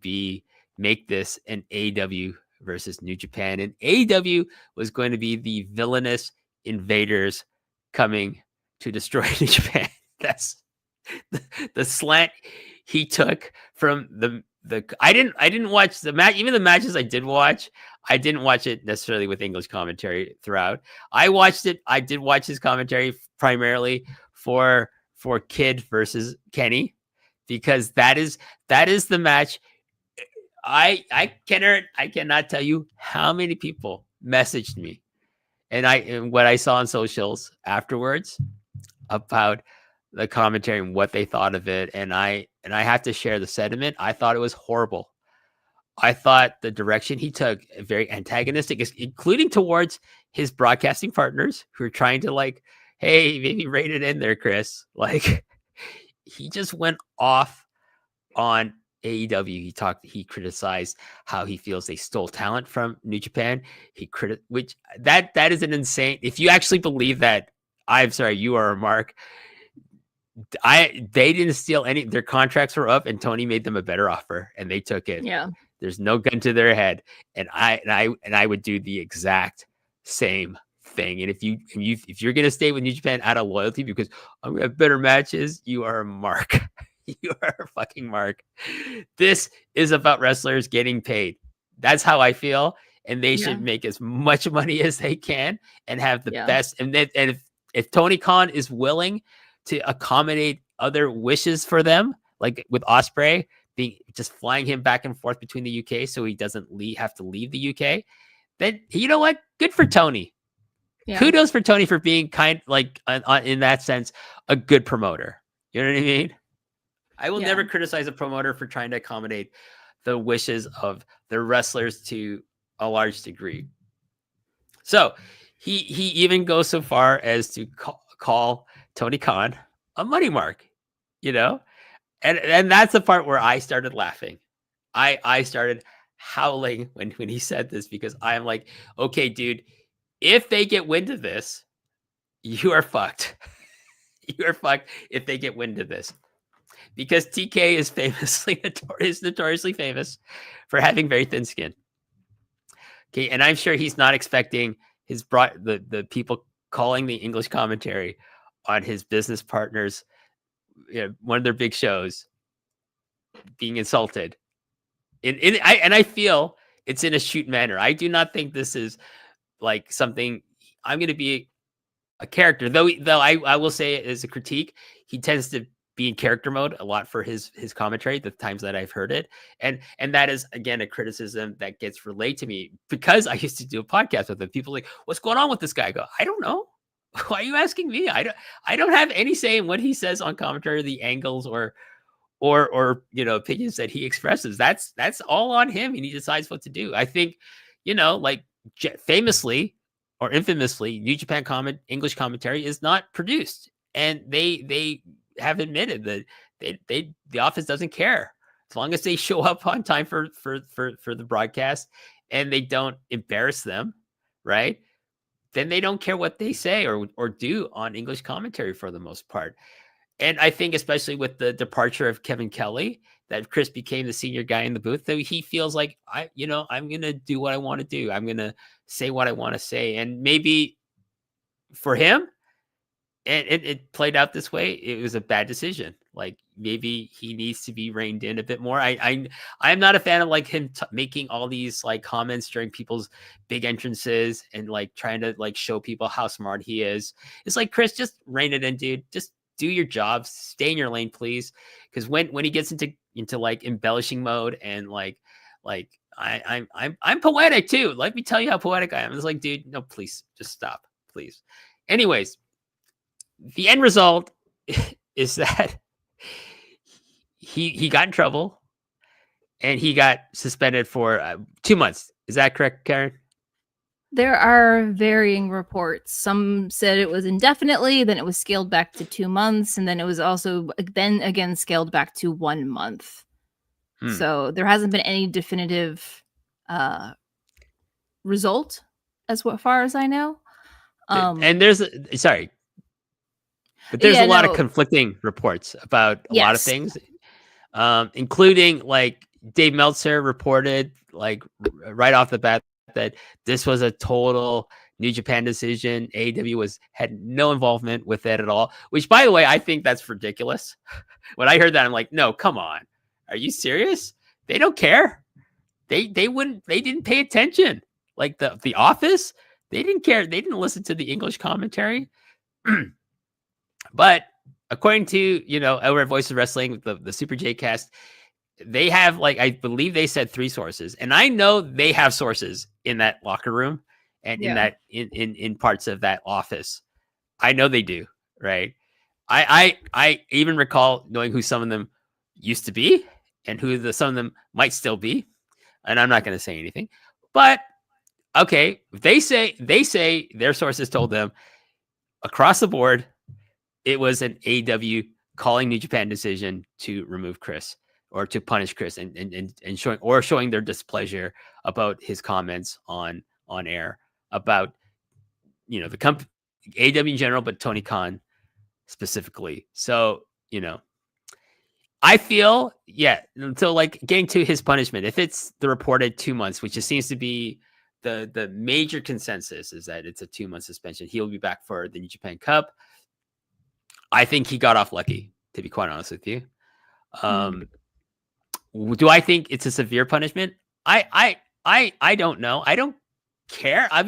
make this an AEW versus New Japan, and AEW was going to be the villainous invaders coming to destroy New Japan. That's the slant he took from I didn't watch the match. Even the matches I did watch, I didn't watch it necessarily with English commentary throughout. I did watch his commentary primarily for Kid versus Kenny, because that is the match. I cannot tell you how many people messaged me and what I saw on socials afterwards about the commentary and what they thought of it. And I have to share the sentiment. I thought it was horrible. I thought the direction he took very antagonistic, including towards his broadcasting partners who are trying to like, hey, maybe rein it in there, Chris. Like, he just went off on AEW. He criticized how he feels they stole talent from New Japan. Which that is an insane. If you actually believe that, I'm sorry, you are a mark. They didn't steal any. Their contracts were up, and Tony made them a better offer, and they took it. Yeah. There's no gun to their head, and I would do the exact same thing. And if you're gonna stay with New Japan out of loyalty because I'm gonna have better matches, you are a mark. You are a fucking mark. This is about wrestlers getting paid. That's how I feel, and they should make as much money as they can and have the best. And if Tony Khan is willing to accommodate other wishes for them, like with Ospreay being just flying him back and forth between the UK so he doesn't have to leave the UK, then you know what? Good for Tony. Yeah. Kudos for Tony for being in that sense, a good promoter. You know what I mean? I will never criticize a promoter for trying to accommodate the wishes of the wrestlers to a large degree. So he even goes so far as to call Tony Khan a money mark, you know? And that's the part where I started laughing. I started howling when he said this, because I'm like, okay, dude, if they get wind of this, you are fucked. You are fucked if they get wind of this. Because TK is notoriously famous for having very thin skin. Okay, and I'm sure he's not expecting the people calling the English commentary on his business partners, one of their big shows, being insulted. I feel it's in a shoot manner. I do not think this is like something. I'm going to be a character, though I will say it as a critique. He tends to be in character mode a lot for his commentary, the times that I've heard it. And that is, again, a criticism that gets relayed to me because I used to do a podcast with him. People like, what's going on with this guy? I go, I don't know. Why are you asking me? I don't have any say in what he says on commentary, the angles or opinions that he expresses. That's all on him, and he decides what to do. I think, like famously or infamously, New Japan English commentary is not produced, and they have admitted that the office doesn't care as long as they show up on time for the broadcast and they don't embarrass them, right? Then they don't care what they say or do on English commentary for the most part. And I think especially with the departure of Kevin Kelly, that Chris became the senior guy in the booth, that he feels like I'm going to do what I want to do. I'm going to say what I want to say. And maybe for him, and it played out this way, it was a bad decision. Like maybe he needs to be reined in a bit more. I'm not a fan of like him making all these like comments during people's big entrances and like trying to like show people how smart he is. It's like, Chris, just rein it in, dude. Just do your job, stay in your lane, please. Because when he gets into like embellishing mode and like I'm poetic too. Let me tell you how poetic I am. It's like, dude, no, please, just stop, please. Anyways, the end result is that he got in trouble and he got suspended for 2 months. Is that correct, Karen? There are varying reports. Some said it was indefinitely, then it was scaled back to 2 months, and then it was also then again scaled back to 1 month. So there hasn't been any definitive result as far as I know. And there's but there's a lot of conflicting reports about a lot of things, including like Dave Meltzer reported like right off the bat that this was a total New Japan decision. AEW had no involvement with it at all, which, by the way, I think that's ridiculous. When I heard that, I'm like, no, come on. Are you serious? They don't care. They didn't pay attention. Like the Office, they didn't care. They didn't listen to the English commentary. But according to, over at Voice of Wrestling, the Super J Cast, they have, like, I believe they said 3 sources, and I know they have sources in that locker room and in parts of that office. I know they do, right? I even recall knowing who some of them used to be and who some of them might still be, and I'm not going to say anything. But okay, they say their sources told them across the board it was an AEW calling New Japan decision to remove Chris or to punish Chris and showing their displeasure about his comments on air about the company, AEW in general, but Tony Khan specifically. So I feel so, like, getting to his punishment, if it's the reported 2 months, which just seems to be the major consensus, is that it's a 2-month suspension. He'll be back for the New Japan Cup. I think he got off lucky, to be quite honest with you. Do I think it's a severe punishment? I don't know. I don't care. I'm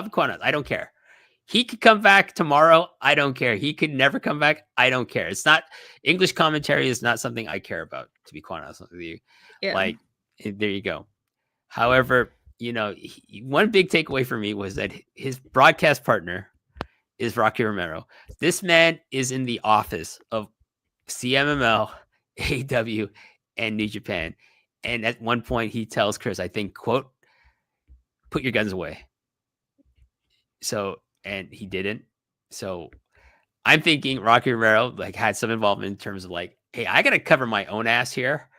quite honest. I don't care. He could come back tomorrow. I don't care. He could never come back. I don't care. It's not, English commentary is not something I care about, to be quite honest with you. Yeah. Like, there you go. However, one big takeaway for me was that his broadcast partner is Rocky Romero. This man is in the office of CMML, AEW, and New Japan. And at one point he tells Chris, I think, quote, "Put your guns away." So, and he didn't. So I'm thinking Rocky Romero, like, had some involvement in terms of, like, hey, I got to cover my own ass here.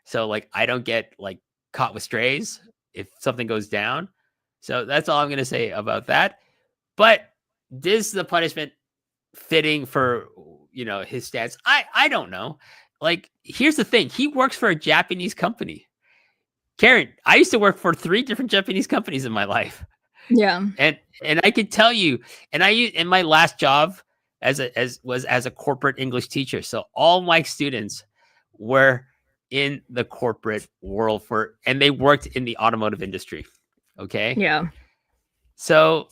So, like, I don't get, like, caught with strays if something goes down. So that's all I'm going to say about that. But is the punishment fitting for, his stats? I don't know. Like, here's the thing. He works for a Japanese company. Karen, I used to work for 3 different Japanese companies in my life. Yeah. And I could tell you, and in my last job was as a corporate English teacher. So all my students were in the corporate world and they worked in the automotive industry. Okay. Yeah. So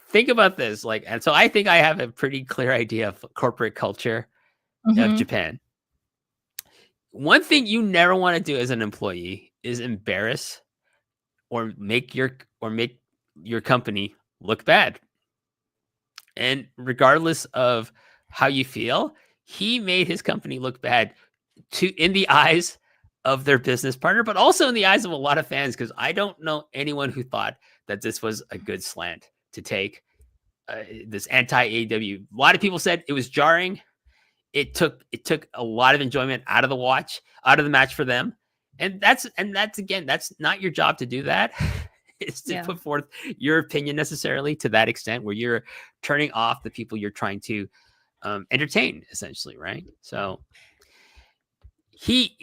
think about this. Like, and so I think I have a pretty clear idea of corporate culture of Japan. One thing you never want to do as an employee is embarrass or make your company look bad. And regardless of how you feel, he made his company look bad in the eyes of their business partner, but also in the eyes of a lot of fans, because I don't know anyone who thought that this was a good slant to take, this anti-AEW. A lot of people said it was jarring. It took a lot of enjoyment out of the match for them. And that's again, that's not your job to do that. It's to put forth your opinion necessarily to that extent where you're turning off the people you're trying to entertain, essentially, right? So he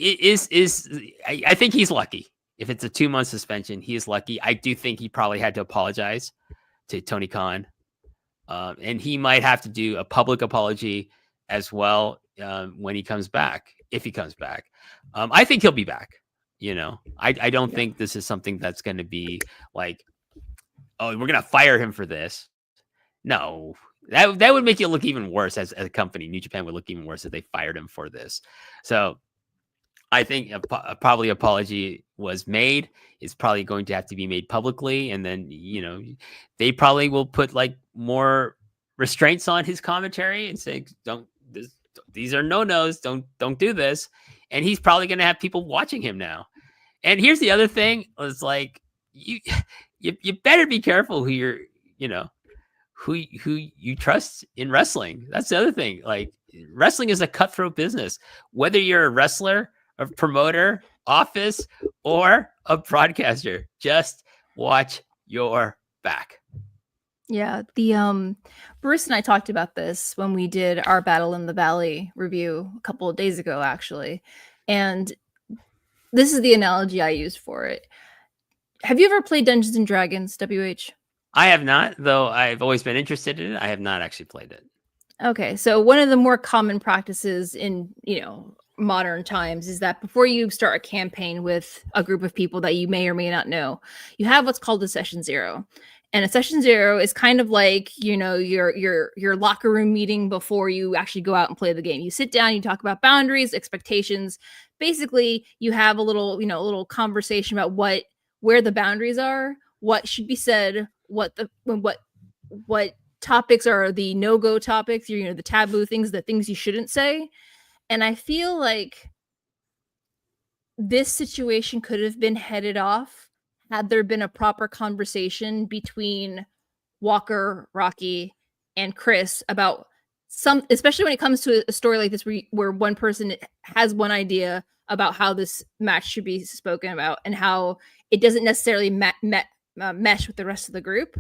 I think he's lucky. If it's a 2-month suspension, he is lucky. I do think he probably had to apologize to Tony Khan. And he might have to do a public apology as well when he comes back, if he comes back. I think he'll be back. I don't think this is something that's going to be like, oh, we're going to fire him for this. No, that would make you look even worse as a company. New Japan would look even worse if they fired him for this. So I think probably apology was made. It's probably going to have to be made publicly. And then, they probably will put, like, more restraints on his commentary and say, these are no-nos. Don't do this. And he's probably going to have people watching him now. And here's the other thing: it's like you better be careful who who you trust in wrestling. That's the other thing. Like, wrestling is a cutthroat business. Whether you're a wrestler, a promoter, office, or a broadcaster, just watch your back. Yeah, the Bruce and I talked about this when we did our Battle in the Valley review a couple of days ago, actually. And this is the analogy I used for it. Have you ever played Dungeons and Dragons, WH? I have not, though I've always been interested in it. I have not actually played it. Okay, so one of the more common practices in, modern times is that before you start a campaign with a group of people that you may or may not know, you have what's called a session zero. And a session zero is kind of like, you know, your locker room meeting before you actually go out and play the game. You sit down, you talk about boundaries, expectations. Basically, you have a little conversation about where the boundaries are, what should be said, what topics are the no-go topics, the taboo things, the things you shouldn't say. And I feel like this situation could have been headed off had there been a proper conversation between Walker, Rocky, and Chris about especially when it comes to a story like this where one person has one idea about how this match should be spoken about and how it doesn't necessarily mesh with the rest of the group.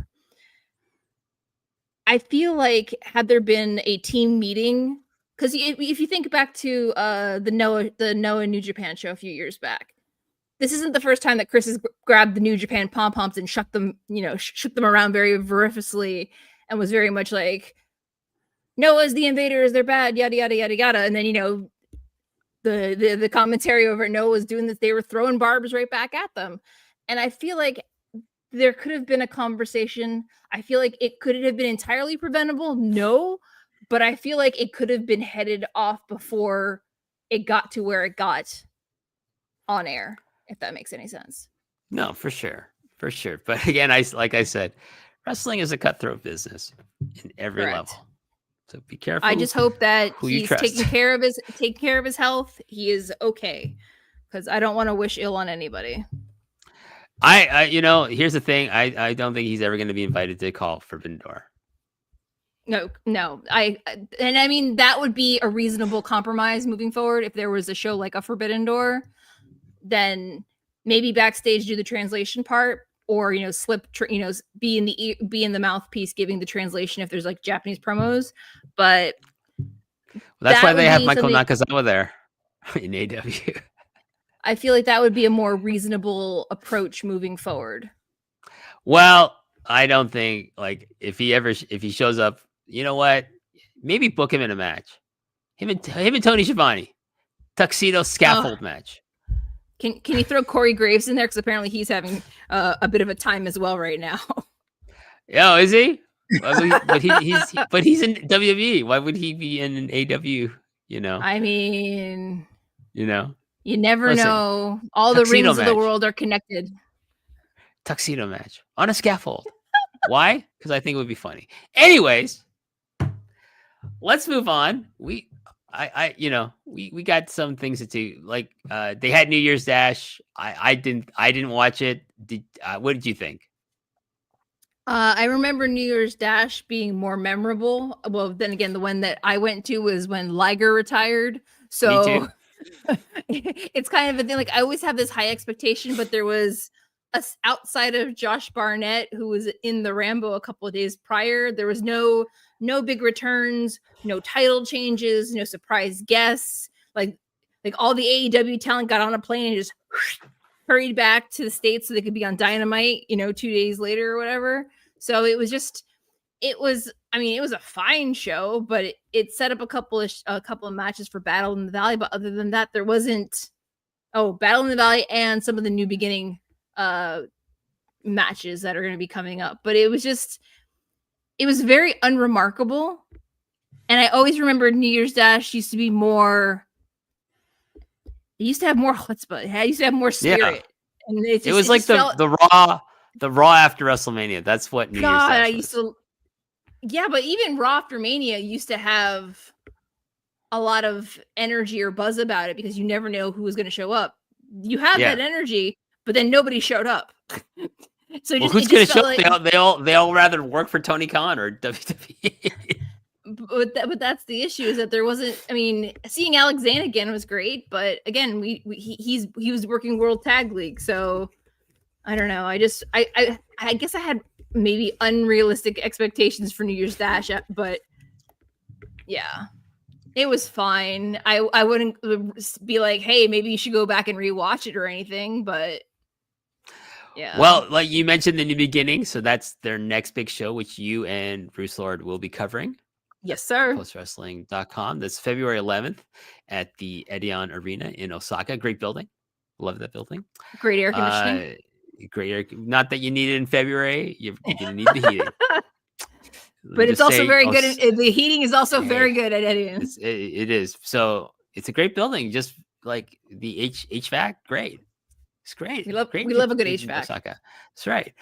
I feel like had there been a team meeting, because if you think back to the NOAH New Japan show a few years back, this isn't the first time that Chris has grabbed the New Japan pom-poms and shook them around very vociferously and was very much like, Noah's the invaders, they're bad, yada yada yada yada. And then the commentary over at Noah was doing this, they were throwing barbs right back at them. And I feel like there could have been a conversation. I feel like it could have been entirely preventable. No, but I feel like it could have been headed off before it got to where it got on air, if that makes any sense. No, for sure. For sure. But again, like I said, wrestling is a cutthroat business in every level. So be careful. I just hope that he's taking care of his health. He is okay. Because I don't want to wish ill on anybody. I here's the thing. I don't think he's ever going to be invited to call Forbidden Door. No. I mean, that would be a reasonable compromise moving forward. If there was a show like a Forbidden Door, then maybe backstage do the translation part, or be in the mouthpiece giving the translation if there's like Japanese promos. But that's why they have Michael Nakazawa there in AW. I feel like that would be a more reasonable approach moving forward. Well, I don't think if he shows up, you know what? Maybe book him in a match. Him and Tony Schiavone, tuxedo scaffold match. Can you throw Corey Graves in there? Because apparently he's having a bit of a time as well right now. Oh, is he? But he's in WWE. Why would he be in an AW? I mean, you never Listen, know. All the rings of the world are connected. Tuxedo match on a scaffold. Why? Because I think it would be funny. Anyways, let's move on. We got some things to do. Like they had New Year's Dash. I didn't watch it. What did you think? I remember New Year's Dash being more memorable. Well, then again, the one that I went to was when Liger retired. So me too. It's kind of a thing. Like I always have this high expectation, but there was outside of Josh Barnett, who was in the Rambo a couple of days prior, there was no big returns, no title changes, no surprise guests. Like all the AEW talent got on a plane and just hurried back to the States so they could be on Dynamite, 2 days later or whatever. So it was a fine show, but it set up a couple of matches for Battle in the Valley. But other than that, there wasn't. Oh, Battle in the Valley and some of the New Beginning matches that are going to be coming up. But it was very unremarkable. And I always remember New Year's Dash used to be more. It used to have more chutzpah. It used to have more spirit. Yeah. And it was like the Raw after WrestleMania. That's what New Year's Dash was. Yeah, but even Raw after Mania used to have a lot of energy or buzz about it because you never know who was going to show up. You have that energy, but then nobody showed up. So who's going to show up? They all rather work for Tony Khan or WWE. But that's the issue, is that there wasn't. I mean, seeing Alexander again was great, but again, he was working World Tag League, so I don't know. I guess I had maybe unrealistic expectations for New Year's Dash, but yeah, it was fine. I wouldn't be like, hey, maybe you should go back and rewatch it or anything, but yeah. Well, like you mentioned in the beginning, so that's their next big show, which you and Bruce Lord will be covering. Yes, sir. postwrestling.com. That's February 11th at the Edion Arena in Osaka. Great building. Love that building. Great air conditioning. Great air. Not that you need it in February. You're going to need the heating. But it's also very good. The heating is also very good at Edion. It is. So it's a great building. Just like the HVAC, great. It's great. We love a good HVAC. Osaka. That's right.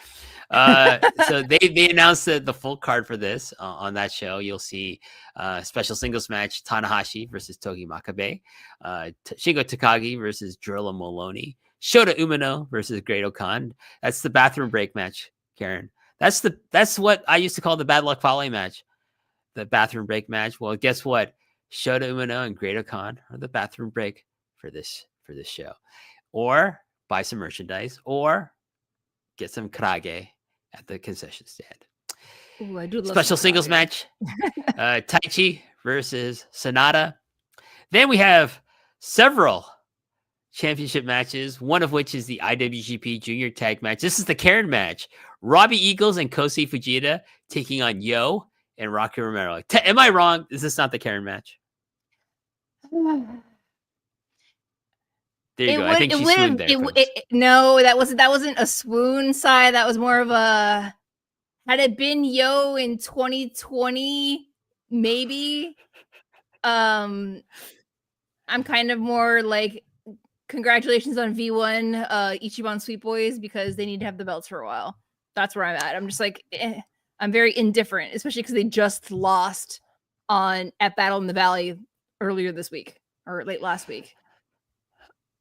So they announced the full card for this on that show. You'll see special singles match Tanahashi versus Togi Makabe, Shingo Takagi versus Drilla Moloney, Shota Umino versus Great Okan. That's the bathroom break match, Karen. That's what I used to call the Bad Luck Fale match, the bathroom break match. Well, guess what? Shota Umino and Great Okan are the bathroom break for this show, or buy some merchandise, or get some karage at the concession stand. Ooh, I do love special singles match, Taichi versus Sonata. Then we have several championship matches, one of which is the IWGP Junior Tag match. This is the Karen match. Robbie Eagles and Kosi Fujita taking on Yo and Rocky Romero. Am I wrong? Is this not the Karen match? There you go. I think she swooned there. No, that wasn't a swoon sigh. That was more of a, had it been Yo in 2020, maybe. I'm kind of more like, congratulations on V1 Ichiban Sweet Boys, because they need to have the belts for a while. That's where I'm at. I'm just like, I'm very indifferent, especially because they just lost at Battle in the Valley earlier this week, or late last week.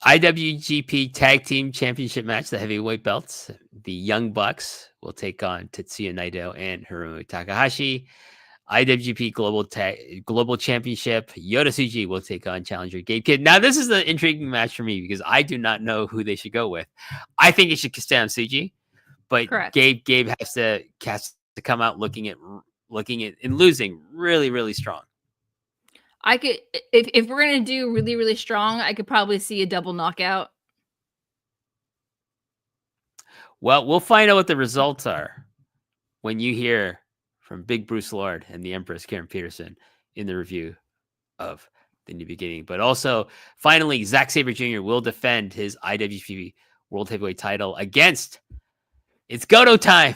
IWGP Tag Team Championship match, the heavyweight belts. The Young Bucks will take on Tetsuya Endo and Hiromu Takahashi. IWGP Global Championship, Yota Tsuji will take on challenger Gabe Kidd. Now, this is an intriguing match for me because I do not know who they should go with. I think it should stay on Tsuji, but correct. Gabe has to come out looking at and losing really, really strong. I could, if we're gonna do really, really strong, I could probably see a double knockout. Well, we'll find out what the results are when you hear from Big Bruce Lord and the Empress Karen Peterson in the review of The New Beginning. But also, finally, Zack Sabre Jr. will defend his IWGP World Heavyweight title against, it's Goto time.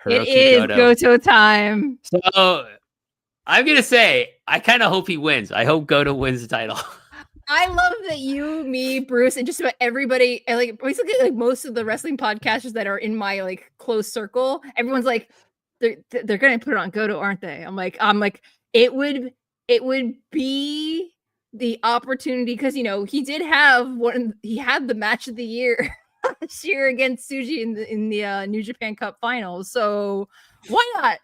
It is Goto time. So I'm going to say, I kind of hope he wins. I hope Goto wins the title. I love that you, me, Bruce, and just about everybody, like basically like most of the wrestling podcasters that are in my like close circle, everyone's like, they're going to put it on Goto, aren't they? I'm like, it would be the opportunity, because he did have he had the match of the year last year against Tsuji in the New Japan Cup Finals. So why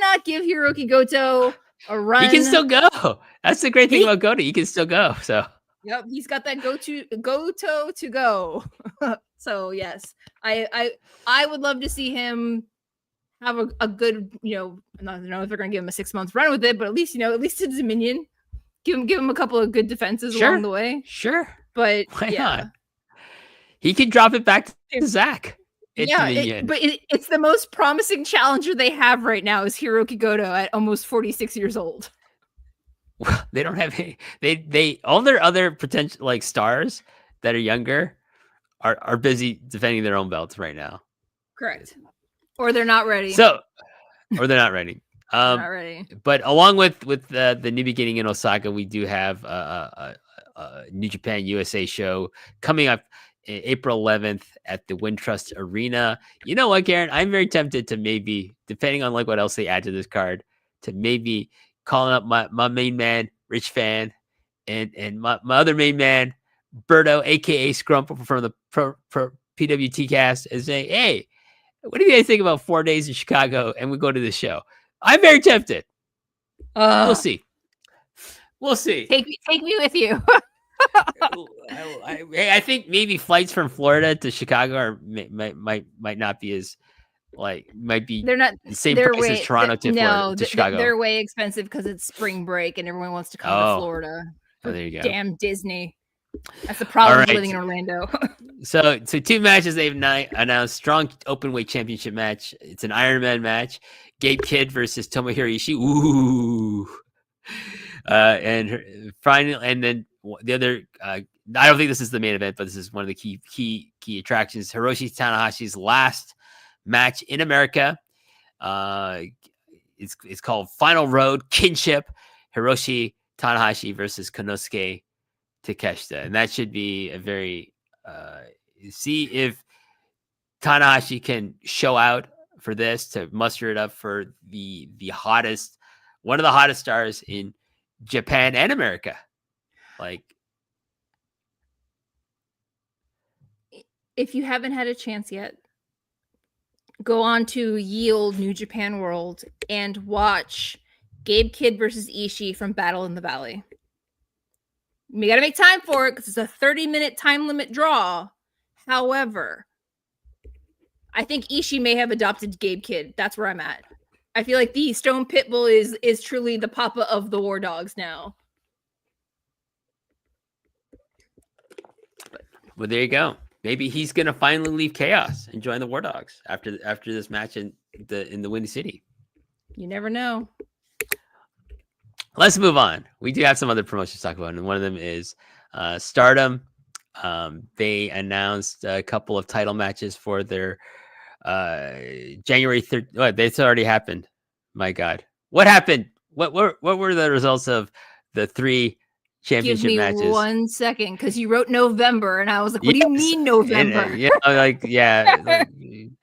not give Hiroki Goto a run? He can still go. That's the great thing about Goto. He can still go. So yep, he's got that Goto to go. So yes, I would love to see him have a good, I don't know if they're going to give him a 6-month run with it, but at least to Dominion, give him a couple of good defenses along the way. Sure. But why not? He can drop it back to Zach. It's the most promising challenger they have right now is Hiroki Goto at almost 46 years old. Well, they don't have they all their other potential like stars that are younger are busy defending their own belts right now. Correct. Or they're not ready. Or they're not ready. Not ready. But along with the New Beginning in Osaka, we do have a New Japan USA show coming up April 11th at the Wintrust Arena. You know what, Karen? I'm very tempted to maybe, depending on like what else they add to this card, to maybe calling up my main man, Rich Fan, and my other main man, Berto, aka Scrump from the PWT cast, and saying, hey, what do you guys think about 4 days in Chicago and we go to the show? I'm very tempted. We'll see. Take me with you. I think maybe flights from Florida to Chicago might not be as they're not the same price as Toronto to Chicago. They're way expensive because it's spring break and everyone wants to come to Florida. Oh, there you go. Damn Disney. That's the problem All with living in right. Orlando. So two matches they've announced. Strong openweight championship match. It's an Iron Man match. Gabe Kidd versus Tomohiro Ishii. Ooh. And then the other. I don't think this is the main event, but this is one of the key attractions. Hiroshi Tanahashi's last match in America. It's called Final Road Kinship. Hiroshi Tanahashi versus Konosuke Takeshita, and that should be a very see if Tanahashi can show out for this to muster it up for the hottest, one of the hottest stars in Japan and America. Like, if you haven't had a chance yet, go on to Yield New Japan World and watch Gabe Kidd versus Ishii from Battle in the Valley. You got to make time for it because it's a 30-minute time limit draw. However, I think Ishii may have adopted Gabe Kidd. That's where I'm at. I feel like the Stone Pitbull is truly the papa of the War Dogs now. Well, there you go. Maybe he's gonna finally leave Chaos and join the War Dogs after this match in the Windy City. You never know. Let's move on. We do have some other promotions to talk about, and one of them is Stardom. They announced a couple of title matches for their January 3rd. Oh, it's already happened. My God, what happened? What were the results of the 3 championship matches? Give me 1 second, because you wrote November, and I was like, "What do you mean November?" Like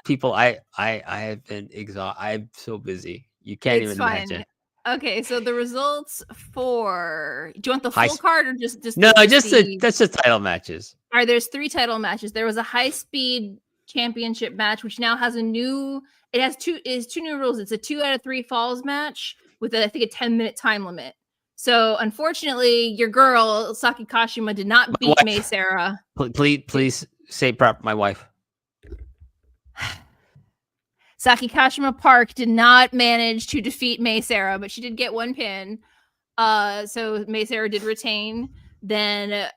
people. I have been exhausted. I'm so busy. You can't even imagine. Okay, so the results for, do you want the full card or just that's just title matches. All right, there's 3 title matches. There was a high speed championship match, which now has two new rules. It's a 2 out of 3 falls match with I think a 10-minute time limit. So unfortunately, your girl Saki Kashima did not beat Mei Sarah. Please say my wife. Saki Kashima Park did not manage to defeat Mei Sarah, but she did get 1 pin. So Mei Sarah did retain. Then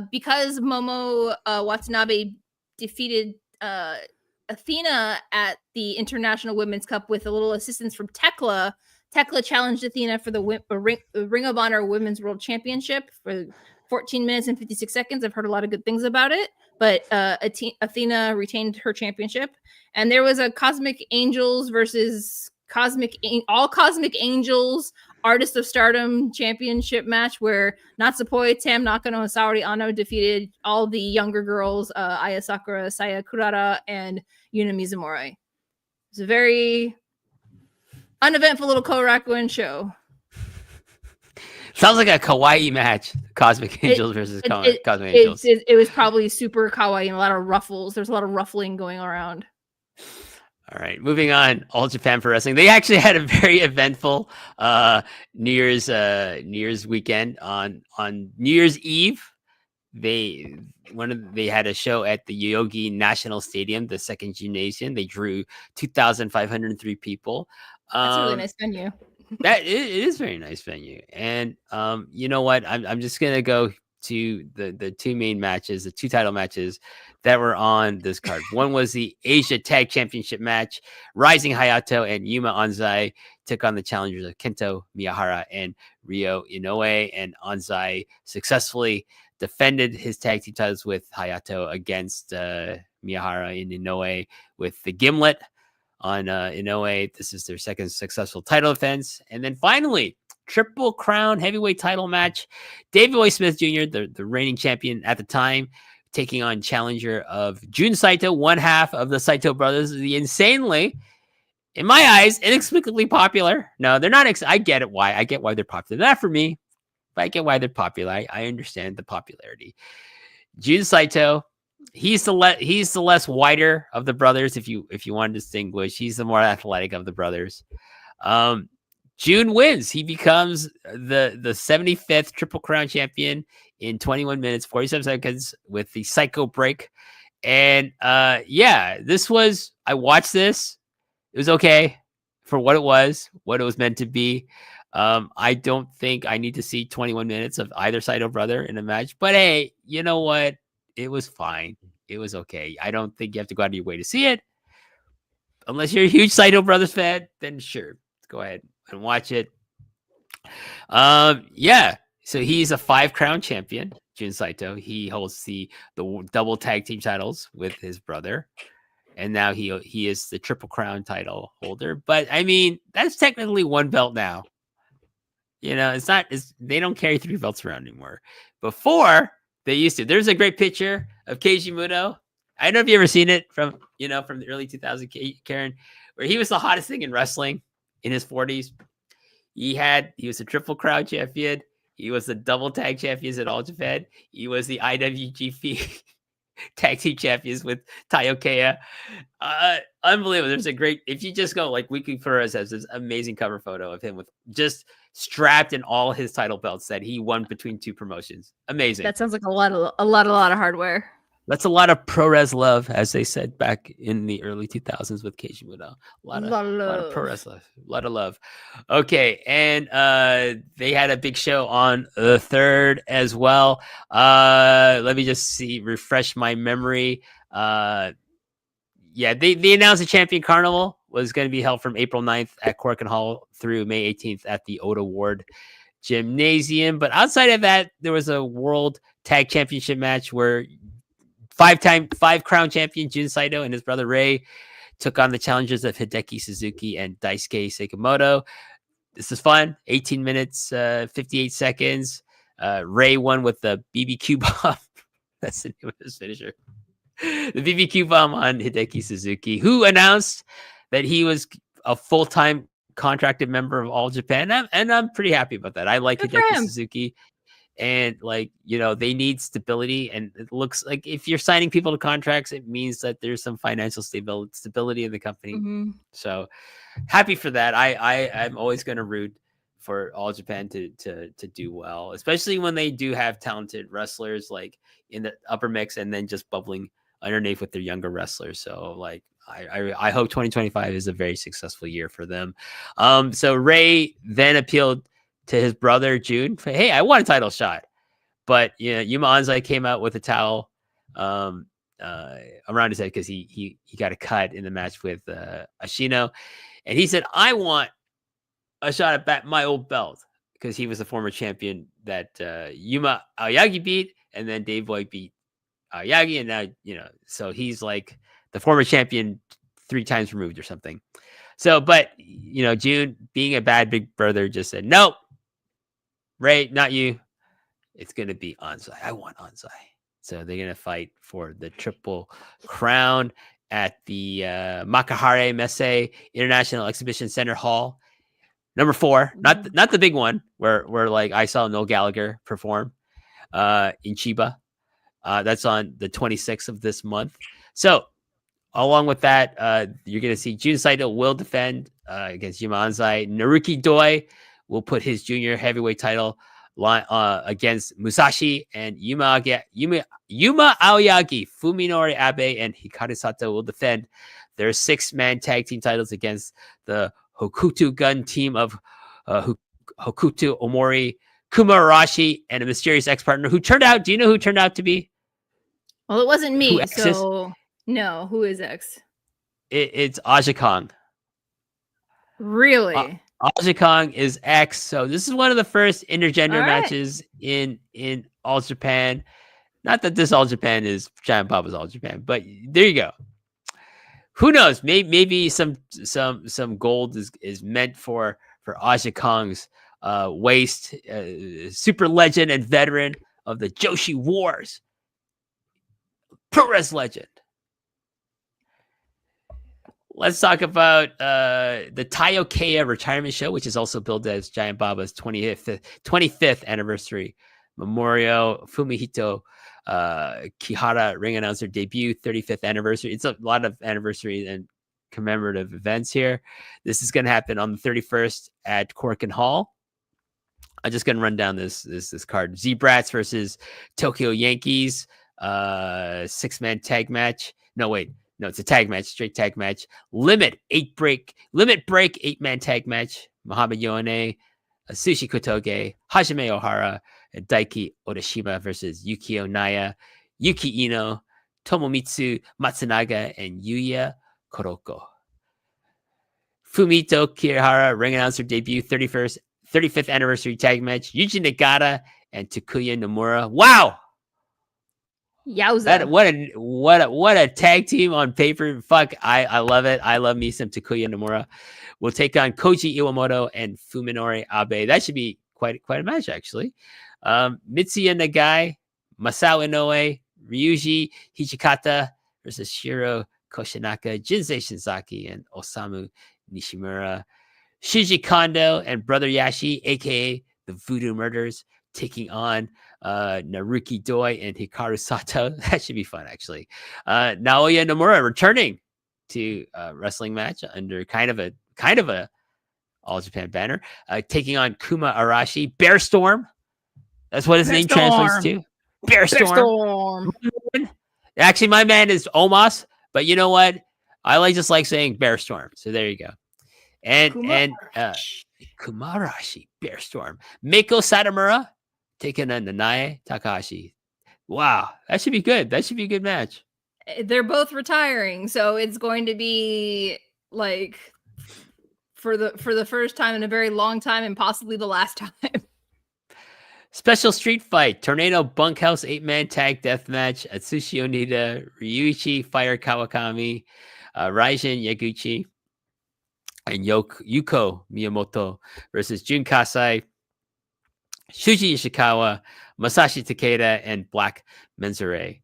because Momo Watanabe defeated Athena at the International Women's Cup with a little assistance from Tekla challenged Athena for the Ring of Honor Women's World Championship for 14 minutes and 56 seconds. I've heard a lot of good things about it, but Athena retained her championship. And there was a Cosmic Angels versus All Cosmic Angels Artist of Stardom championship match where Natsupoi, Tam Nakano, and Saori Ano defeated all the younger girls, Aya Sakura, Saya Kurata, and Yuna Mizumori. It's a very uneventful little Korakuen show. Sounds like a kawaii match. Cosmic Angels versus Cosmic Angels. It was probably super kawaii and a lot of ruffles. There's a lot of ruffling going around. All right, moving on. All Japan Pro Wrestling. They actually had a very eventful New Year's weekend. On New Year's Eve, they had a show at the Yoyogi National Stadium, the second gymnasium. They drew 2,503 people. That's a really nice venue. It is a very nice venue. And you know what? I'm just gonna go to the 2 main matches, the 2 title matches that were on this card. One was the Asia Tag Championship match. Rising Hayato and Yuma Anzai took on the challengers of Kento Miyahara and Ryo Inoue, and Anzai successfully defended his tag team titles with Hayato against Miyahara and Inoue with the gimlet on Inoue. This is their second successful title defense. And then finally, Triple Crown heavyweight title match. David Boy Smith Jr., the reigning champion at the time, taking on challenger of Jun Saito, one half of the Saito brothers, the insanely, in my eyes, inexplicably popular. No, they're not. I get it. I get why they're popular. Not for me, but I get why they're popular. I understand the popularity. Jun Saito, he's the less wider of the brothers. If you want to distinguish, he's the more athletic of the brothers. June wins. He becomes the 75th Triple Crown champion in 21 minutes, 47 seconds with the Psycho break. And I watched this. It was okay for what it was meant to be. I don't think I need to see 21 minutes of either Saito brother in a match. But hey, you know what? It was fine. It was okay. I don't think you have to go out of your way to see it. Unless you're a huge Saito brothers fan, then sure, go ahead and watch it. Yeah. So he's a 5-crown champion, Jun Saito. He holds the double tag team titles with his brother. And now he is the Triple Crown title holder. But I mean, that's technically one belt now. You know, they don't carry 3 belts around anymore. Before they used to. There's a great picture of Keiji Muto. I don't know if you ever seen it from the early 2000s, Karen, where he was the hottest thing in wrestling in his 40s. He was a Triple Crown champion. He was the double tag champions at All Japan. He was the IWGP tag team champions with Taiokeya. Unbelievable. There's a great, if you just go like Weekly Flores has this amazing cover photo of him with just strapped in all his title belts that he won between 2 promotions. Amazing. That sounds like a lot of hardware. That's a lot of ProRes love, as they said back in the early 2000s with Keiji Muto. A lot of ProRes love. A lot of love. Okay, and they had a big show on the 3rd as well. Let me just refresh my memory. Yeah, they announced the Champion Carnival was going to be held from April 9th at Corkin Hall through May 18th at the Oda Ward Gymnasium. But outside of that, there was a World Tag Championship match where 5-crown champion Jun Saito and his brother Rei took on the challengers of Hideki Suzuki and Daisuke Sekimoto. This is fun. 18 minutes, 58 seconds. Rei won with the BBQ bomb. That's the name of his finisher. The BBQ bomb on Hideki Suzuki, who announced that he was a full-time contracted member of All Japan. And I'm pretty happy about that. I like Hideki Suzuki. And they need stability, and it looks like if you're signing people to contracts, it means that there's some financial stability in the company. Mm-hmm. So happy for that. I'm always going to root for All Japan to do well, especially when they do have talented wrestlers like in the upper mix and then just bubbling underneath with their younger wrestlers. So like I hope 2025 is a very successful year for them. So Rei then appealed to his brother June, hey, I want a title shot, but Yuma Anzai came out with a towel around his head because he got a cut in the match with Ashino, and he said, I want a shot at my old belt, because he was the former champion that Yuma Aoyagi beat, and then Dave Boy beat Aoyagi, and now so he's like the former champion 3 times removed or something. So, but June, being a bad big brother, just said, nope. Rei, not you. It's going to be Anzai. I want Anzai. So they're going to fight for the Triple Crown at the Makahare Messe International Exhibition Center Hall. Number 4, not the big one where like I saw Noel Gallagher perform in Chiba. That's on the 26th of this month. So along with that, you're going to see Jun Saito will defend against Yuma Anzai. Naruki Doi will put his junior heavyweight title against Musashi, and Yuma Aoyagi, Fuminori Abe, and Hikaru Sato will defend their 6-man tag team titles against the Hokuto Gun team of Hokuto Omori, Kuma Arashi, and a mysterious ex-partner who turned out, do you know who turned out to be? Well, it wasn't me, so no, who is X? It's Aja Kong. Really? Aja Kong is X. So this is one of the first intergender matches in All Japan. Not that this All Japan is Giant Papa's All Japan, but there you go. Who knows? Maybe some gold is meant for Aja Kong's waist. Super legend and veteran of the Joshi Wars. ProRes legend. Let's talk about the Taiokeya retirement show, which is also billed as Giant Baba's 25th anniversary memorial. Fumihito Kihara ring announcer debut, 35th anniversary. It's a lot of anniversary and commemorative events here. This is going to happen on the 31st at Corkin Hall. I'm just going to run down this card. Z-Brats versus Tokyo Yankees, 6-man tag match. No, it's a tag match, straight tag match. Limit break 8-man tag match. Muhammad Yoane Sushi Kotoge, Hajime Ohara, and Daiki Odashima versus Yukio Naya, Yuki Ino, Tomomitsu Matsunaga, and Yuya Koroko. Fumito Kirihara, ring announcer debut, 35th anniversary tag match, Yuji Nagata and Takuya Nomura. Wow! Yowza. What a tag team on paper. Fuck, I love it. I love me some Takuya Nomura. We'll take on Koji Iwamoto and Fuminori Abe. That should be quite a match, actually. Mitsuya Nagai, Masao Inoue, Ryuji Hijikata versus Shiro Koshinaka, Jinsei Shinzaki, and Osamu Nishimura. Shuji Kondo and Brother Yashi, aka the Voodoo Murders, taking on Naruki Doi and Hikaru Sato. That should be fun, actually. Naoya Nomura returning to wrestling match under kind of a All Japan banner, taking on Kuma Arashi. Bear Storm. That's what his name translates to. Bear Storm. Actually, my man is Omos, but you know what? I just like saying Bear Storm. So there you go. And Kumarashi, Bear Storm. Meiko Satomura taking on Nanae Takahashi. Wow, that should be good. That should be a good match. They're both retiring, so it's going to be like for the first time in a very long time, and possibly the last time. Special street fight, Tornado Bunkhouse 8-man tag death match. Atsushi Onita, Ryuichi Fire Kawakami, Raijin Yaguchi, and Yuko Miyamoto versus Jun Kasai, Shuji Ishikawa, Masashi Takeda, and Black Menzure.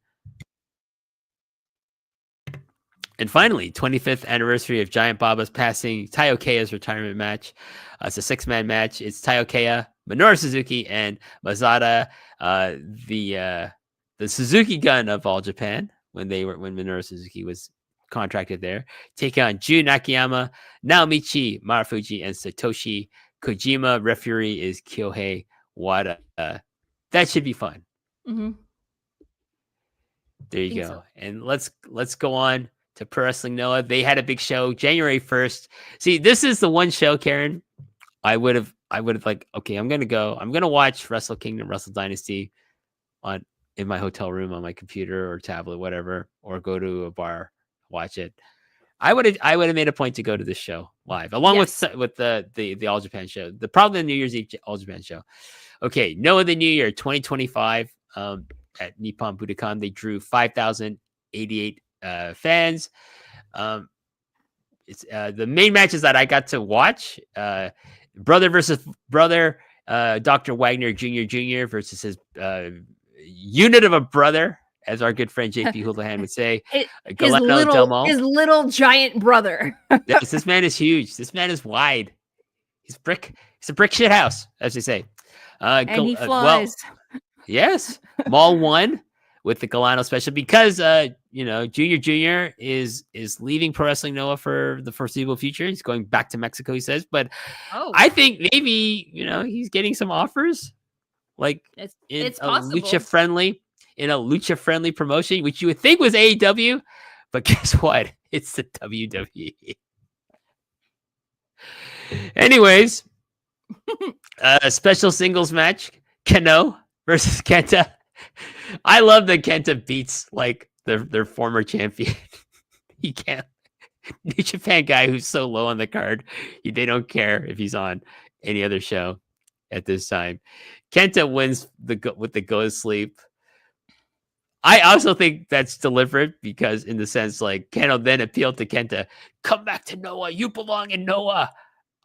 And finally, 25th anniversary of Giant Baba's passing, Taiokea's retirement match. It's a 6-man match. It's Taiokeia, Minoru Suzuki, and Mazada, the Suzuki gun of All Japan when Minoru Suzuki was contracted there. Take on Jun Akiyama, Naomichi Marufuji, and Satoshi Kojima. Referee is Kyohei Wada. That should be fun. Mm-hmm. There you go. So. And let's go on to Pro Wrestling Noah. They had a big show January 1st. See, this is the one show, Karen, I would have like, okay, I'm going to watch Wrestle Kingdom, Wrestle Dynasty in my hotel room on my computer or tablet, whatever, or go to a bar, watch it. I would have made a point to go to this show live, along with the All Japan show. The problem in New Year's Eve All Japan show. Okay, Noah the New Year 2025 at Nippon Budokan, they drew 5,088 fans. It's the main matches that I got to watch. Brother versus brother, Dr. Wagner Jr. versus his unit of a brother, as our good friend JP Houlihan would say. His little giant brother. Yes, this man is huge. This man is wide. He's a brick shit house, as they say. And he flies. Yes, Mall 1 with the Galano special because Junior is leaving Pro Wrestling Noah for the foreseeable future. He's going back to Mexico, he says. But I think maybe he's getting some offers, like it's possible. In a lucha friendly promotion, which you would think was AEW, but guess what? It's the WWE. Anyways, a special singles match: Kano versus Kenta. I love that Kenta beats like their former champion. He can't. New Japan guy who's so low on the card, they don't care if he's on any other show at this time. Kenta wins with the go to sleep. I also think that's deliberate because, in the sense, like Kano then appealed to Kenta, "Come back to Noah. You belong in Noah."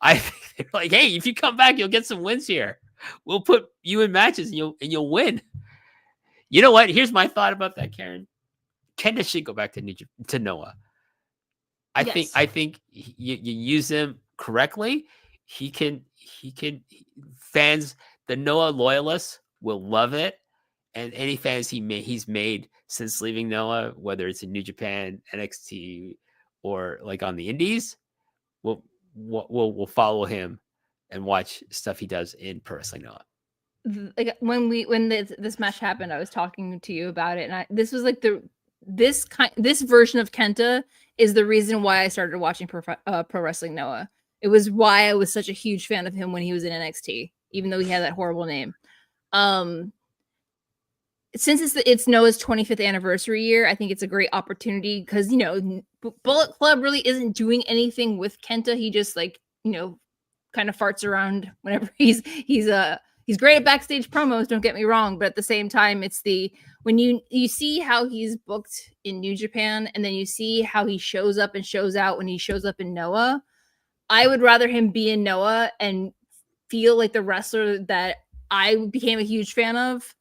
I think they're like, "Hey, if you come back, you'll get some wins here. We'll put you in matches and you'll win." You know what? Here's my thought about that, Karen. Kenta should go back to Noah. I think you use him correctly. He can fans, the Noah loyalists will love it. And any fans he's made since leaving Noah, whether it's in New Japan, NXT, or like on the Indies, will follow him and watch stuff he does in Pro Wrestling Noah. Like when this match happened, I was talking to you about it, and this was like this version of Kenta is the reason why I started watching Pro Wrestling Noah, It was why I was such a huge fan of him when he was in NXT, even though he had that horrible name. Since it's Noah's 25th anniversary year, I think it's a great opportunity because, Bullet Club really isn't doing anything with Kenta. He just kind of farts around whenever he's great at backstage promos, don't get me wrong, but at the same time, it's when you see how he's booked in New Japan and then you see how he shows up and shows out when he shows up in Noah. I would rather him be in Noah and feel like the wrestler that I became a huge fan of,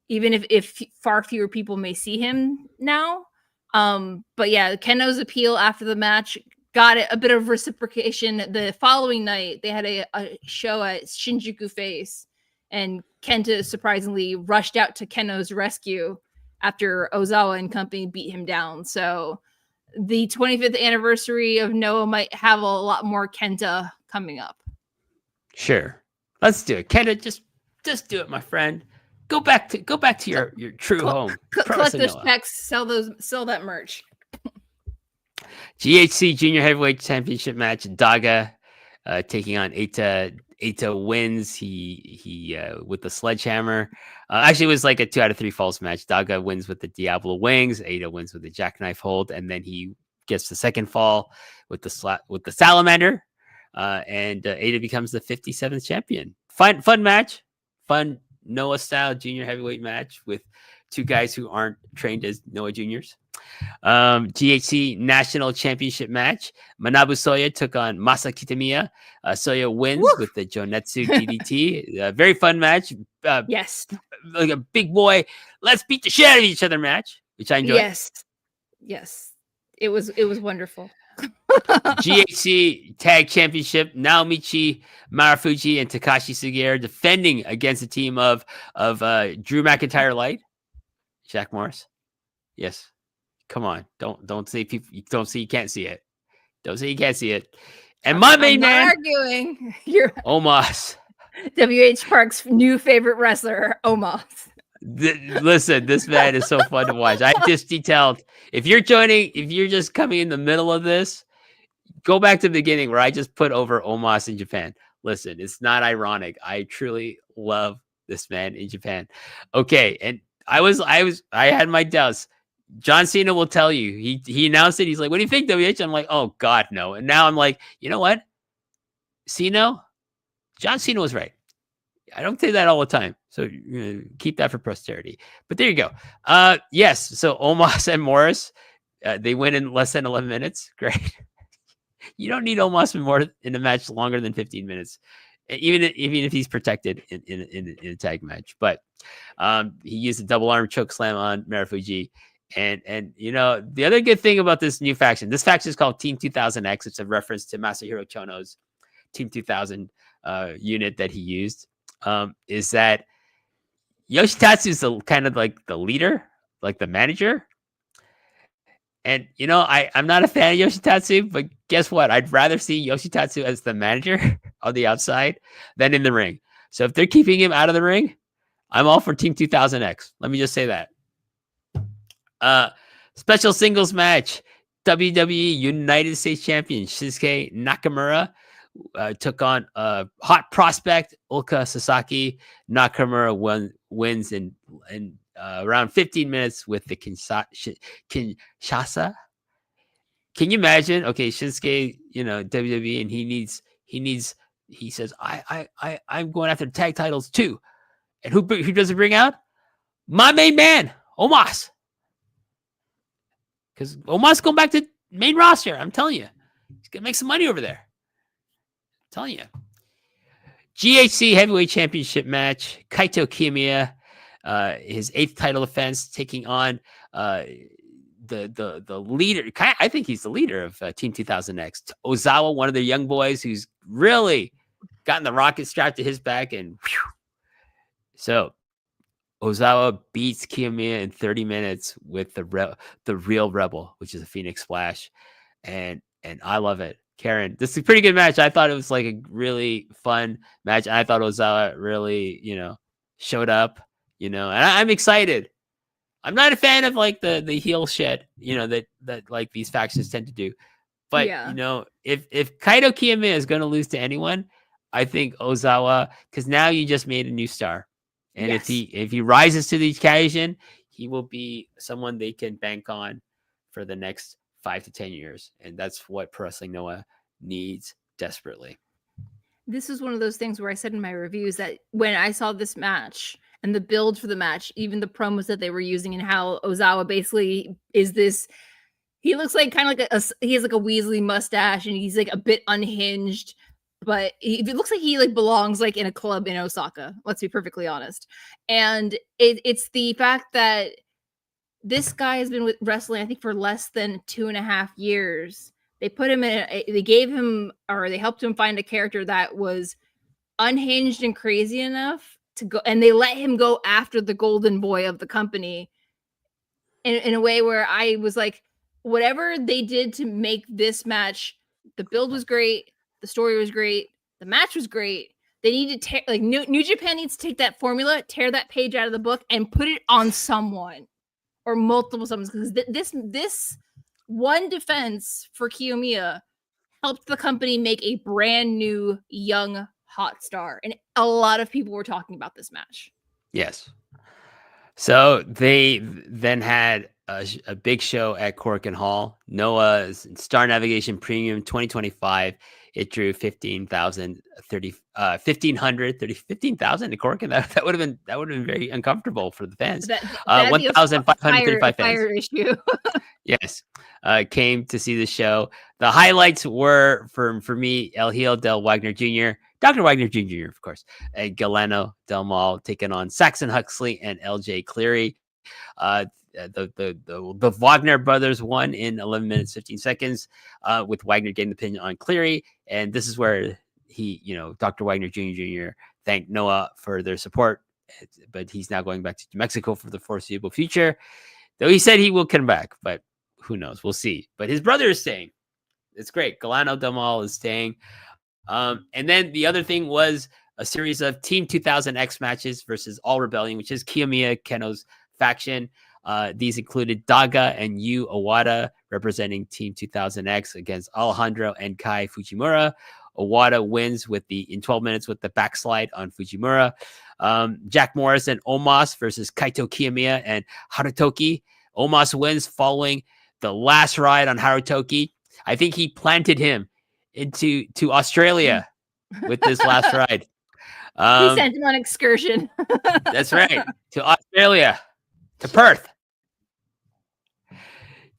even if far fewer people may see him now. But yeah, Keno's appeal after the match got a bit of reciprocation. The following night, they had a show at Shinjuku Face, and Kenta surprisingly rushed out to Keno's rescue after Ozawa and company beat him down. So the 25th anniversary of Noah might have a lot more Kenta coming up. Sure. Let's do it. Kenta, just do it, my friend. Go back to your true home. Collect those checks, sell that merch. GHC Junior Heavyweight Championship match. Daga taking on Eita. Eita wins. He with the sledgehammer. Actually, it was like a 2 out of 3 falls match. Daga wins with the Diablo wings. Eita wins with the jackknife hold, and then he gets the second fall with the salamander. And Eita becomes the 57th champion. Fun match. Fun Noah style junior heavyweight match with 2 guys who aren't trained as Noah juniors. GHC National Championship match. Manabu Soya took on Masa Kitamiya. Soya wins with the Jonetsu DDT. Very fun match. Yes. Like a big boy, let's beat the shit out of each other match, which I enjoyed. Yes. It was wonderful. GHC Tag Championship. Naomichi Marufuji and Takashi Sugiura defending against a team of Drew McIntyre Light. Jack Morris. Yes. Come on. Don't say people don't see you can't see it. Don't say you can't see it. And my main man arguing. You're Omos. WH Park's new favorite wrestler, Omos. Listen, this man is so fun to watch. I just detailed. If you're just coming in the middle of this, go back to the beginning where I just put over Omos in Japan. Listen, it's not ironic. I truly love this man in Japan. Okay, and I had my doubts. John Cena will tell you. He announced it. He's like, "What do you think, WH?" I'm like, "Oh God, no." And now I'm like, you know what? John Cena was right. I don't say that all the time, so keep that for posterity. But there you go. Yes. So Omos and Morris, they win in less than 11 minutes. Great. You don't need Omos and Morris in a match longer than 15 minutes, even if he's protected in a tag match. But he used a double arm choke slam on Marufuji. And the other good thing about this new faction, this faction is called Team 2000X. It's a reference to Masahiro Chono's Team 2000 unit that he used. Is that Yoshitatsu is kind of like the leader, like the manager. And I'm not a fan of Yoshitatsu, but guess what? I'd rather see Yoshitatsu as the manager on the outside than in the ring. So if they're keeping him out of the ring, I'm all for Team 2000X. Let me just say that. Special singles match. WWE United States Champion Shinsuke Nakamura took on hot prospect Ulka Sasaki. Nakamura wins in around 15 minutes with the Kinshasa. Can you imagine? Okay, Shinsuke, WWE, and he says, I'm going after the tag titles too. And who does it bring out? My main man, Omos. Because Omos going back to main roster. I'm telling you. He's going to make some money over there. I'm telling you. GHC Heavyweight Championship match. Kaito Kiyomiya, his 8th title defense, taking on the leader. I think he's the leader of Team 2000X. Ozawa, one of the young boys who's really gotten the rocket strapped to his back. And so Ozawa beats Kiyomiya in 30 minutes with the real Rebel, which is a Phoenix Splash. And I love it. Karen, this is a pretty good match. I thought it was like a really fun match. I thought Ozawa really, showed up, and I'm excited. I'm not a fan of like the heel shit, that like these factions tend to do. But Yeah. if Kaito Kiyomiya is going to lose to anyone, I think Ozawa, because now you just made a new star, and Yes. if he rises to the occasion, he will be someone they can bank on for the next 5 to 10 years, and that's what Pro Wrestling Noah needs desperately. This is one of those things where I said in my reviews that when I saw this match and the build for the match, even the promos that they were using and how Ozawa basically is this, he looks like kind of like he has like a Weasley mustache and he's like a bit unhinged, but it looks like he like belongs like in a club in Osaka. Let's be perfectly honest. And it's the fact that this guy has been with wrestling, I think, for less than 2.5 years. They put him in, they gave him, or they helped him find a character that was unhinged and crazy enough to go, and they let him go after the golden boy of the company in a way where I was like, whatever they did to make this match, the build was great, the story was great, the match was great. They need to like New Japan needs to take that formula, tear that page out of the book, and put it on someone or multiple summons, because this one defense for Kiyomiya helped the company make a brand new young hot star, and a lot of people were talking about this match. Yes. So they then had a big show at Corkin Hall, Noah's Star Navigation Premium 2025. It drew 15,000 to Corkin. That would have been very uncomfortable for the fans. 1,535 fans. Issue. Yes, came to see the show. The highlights were for me, El Hijo del Wagner Jr., Dr. Wagner Jr., of course, and Galeno Del Mal taking on Saxon Huxley and LJ Cleary. The Wagner brothers won in 11 minutes 15 seconds, with Wagner getting the pin on Cleary, and this is where Dr. Wagner Jr. thanked Noah for their support, but he's now going back to Mexico for the foreseeable future. Though he said he will come back, but who knows? We'll see. But his brother is staying. It's great. Galano Del Mal is staying. And then the other thing was a series of Team 2000X matches versus All Rebellion, which is Kiyomiya Keno's faction. These included Daga and Yu Owada representing Team 2000X against Alejandro and Kai Fujimura. Owada wins in 12 minutes with the backslide on Fujimura. Jack Morris and Omos versus Kaito Kiyomiya and Harutoki. Omos wins following the last ride on Harutoki. I think he planted him to Australia with this last ride. He sent him on excursion. That's right. To Australia. To Perth.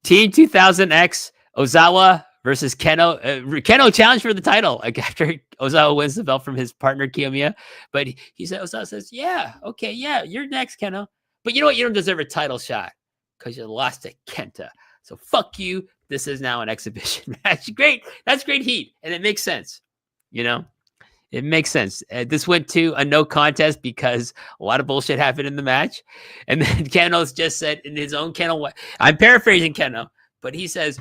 Team 2000X, Ozawa versus Keno. Keno challenged for the title after Ozawa wins the belt from his partner Kiyomiya. But Ozawa says, yeah, okay, yeah, you're next, Keno. But you know what? You don't deserve a title shot because you lost to Kenta. So fuck you. This is now an exhibition match. Great. That's great heat. And it makes sense. It makes sense. This went to a no contest because a lot of bullshit happened in the match. And then Keno's just said in his own Keno way, I'm paraphrasing Keno, but he says,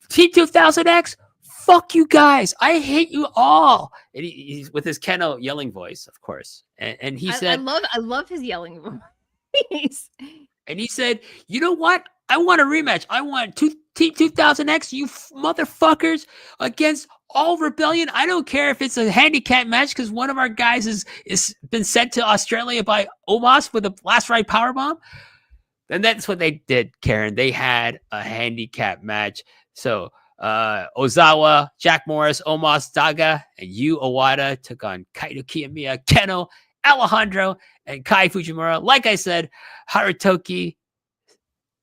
Team 2000X, fuck you guys. I hate you all. And he's with his Keno yelling voice, of course. And he said, I love his yelling voice. And he said, you know what? I want a rematch. I want Team 2000X, you motherfuckers, against All Rebellion. I don't care if it's a handicap match because one of our guys is been sent to Australia by Omos with a last ride powerbomb. And that's what they did, Karen. They had a handicap match. So Ozawa, Jack Morris, Omos, Daga, and Yu Owada took on Kaito Kiyomiya, Keno, Alejandro, and Kai Fujimura. Like I said, Harutoki,